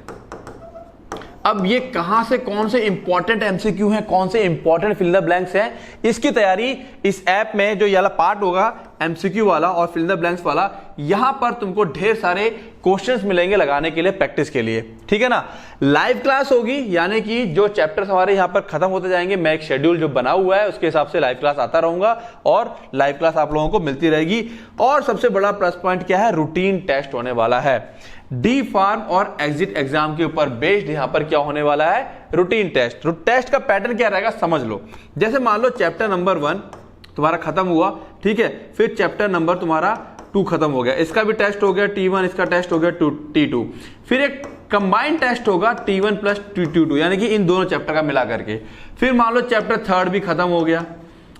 अब ये कहां से कौन से इंपॉर्टेंट एमसीक्यू हैं, कौन से इंपॉर्टेंट फिल द ब्लैंक्स हैं, इसकी तैयारी इस ऐप में जो ये वाला पार्ट होगा एमसीक्यू वाला और फिल द ब्लैंक्स वाला, यहां पर तुमको ढेर सारे क्वेश्चंस मिलेंगे लगाने के लिए, प्रैक्टिस के लिए, ठीक है ना। लाइव क्लास होगी, यानी कि जो चैप्टर्स हमारे यहां पर खत्म होते जाएंगे, मैं एक शेड्यूल जो बना हुआ है उसके हिसाब से लाइव क्लास आता रहूंगा और लाइव क्लास आप लोगों को मिलती रहेगी। और सबसे बड़ा प्लस पॉइंट क्या है, रूटीन टेस्ट होने वाला है। डी फार्म और एग्जिट एग्जाम के ऊपर बेस्ड यहां पर क्या होने वाला है, रूटीन टेस्ट। टेस्ट का पैटर्न क्या रहेगा समझ लो। जैसे मान लो चैप्टर नंबर 1 तुम्हारा खत्म हुआ, ठीक है, फिर चैप्टर नंबर तुम्हारा 2 खत्म हो गया, इसका भी टेस्ट हो गया T1, इसका टेस्ट हो गया T2, फिर एक कंबाइंड टेस्ट होगा T1 प्लस T2, यानी कि इन दोनों चैप्टर का मिला करके। फिर मान लो चैप्टर 3 भी खत्म हो गया,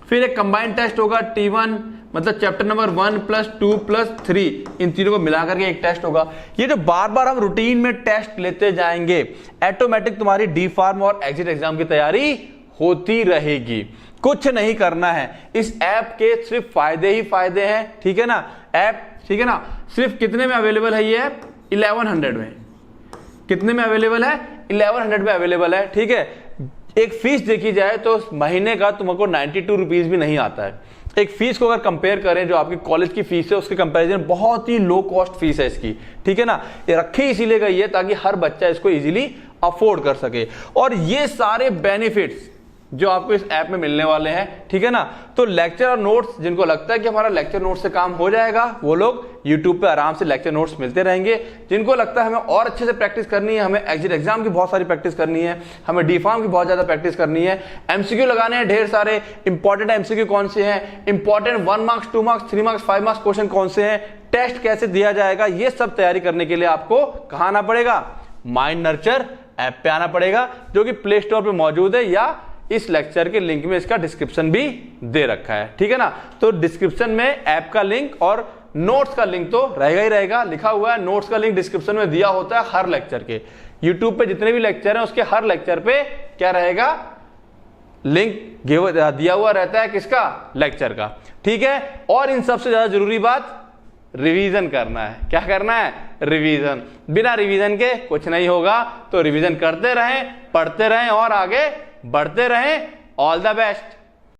फिर एक कंबाइंड टेस्ट होगा T1 मतलब चैप्टर नंबर 1 प्लस 2 प्लस 3, इन तीनों को मिलाकर के एक टेस्ट होगा। ये जो बार बार हम रूटीन में टेस्ट लेते जाएंगे, ऑटोमेटिक तुम्हारी डी फार्म और एग्जिट एग्जाम की तैयारी होती रहेगी। कुछ नहीं करना है, इस ऐप के सिर्फ फायदे ही फायदे हैं, ठीक है ना। ऐप, ठीक है ना, सिर्फ कितने में अवेलेबल है ये ऐप, 1100 में। कितने में अवेलेबल है, 1100 में अवेलेबल है, ठीक है। एक फीस देखी जाए तो महीने का तुमको 92 रुपीज भी नहीं आता है। एक फीस को अगर कंपेयर करें जो आपकी कॉलेज की फीस है उसके कंपैरिजन बहुत ही लो कॉस्ट फीस है इसकी, ठीक है ना। ये रखी इसीलिए गई है ताकि हर बच्चा इसको इजीली अफोर्ड कर सके। और ये सारे बेनिफिट्स जो आपको इस ऐप में मिलने वाले हैं, ठीक है ना। तो लेक्चर और नोट्स, जिनको लगता है कि हमारा लेक्चर नोट्स से काम हो जाएगा, वो लोग यूट्यूब पे आराम से लेक्चर नोट्स मिलते रहेंगे। जिनको लगता है हमें और अच्छे से प्रैक्टिस करनी है, हमें एग्जिट एग्जाम की बहुत सारी प्रैक्टिस करनी है, हमें डी फार्म की बहुत ज्यादा प्रैक्टिस करनी है, एमसीक्यू लगाने हैं ढेर सारे, इंपॉर्टेंट एमसीक्यू कौन से हैं, important 1 marks, 2 marks, 3 marks, 5 marks question कौन से हैं, टेस्ट कैसे दिया जाएगा, ये सब तैयारी करने के लिए आपको कहां आना पड़ेगा, माइंड नर्चर ऐप पे आना पड़ेगा, जो कि प्ले स्टोर पे मौजूद है या इस लेक्चर के लिंक में इसका डिस्क्रिप्शन भी दे रखा है, ठीक है ना। तो डिस्क्रिप्शन में ऐप का लिंक और नोट्स का लिंक तो रहेगा ही रहेगा, लिखा हुआ है। नोट्स का लिंक डिस्क्रिप्शन में दिया होता है हर लेक्चर के। यूट्यूब पे जितने भी लेक्चर हैं उसके हर लेक्चर पे क्या रहेगा, लिंक दिया हुआ रहता है, किसका, लेक्चर का, ठीक है। और इन सबसे ज्यादा जरूरी बात, रिवीजन करना है। क्या करना है, रिवीजन। बिना रिवीजन के कुछ नहीं होगा, तो रिवीजन करते रहें, पढ़ते रहें और आगे बढ़ते रहें। All the best.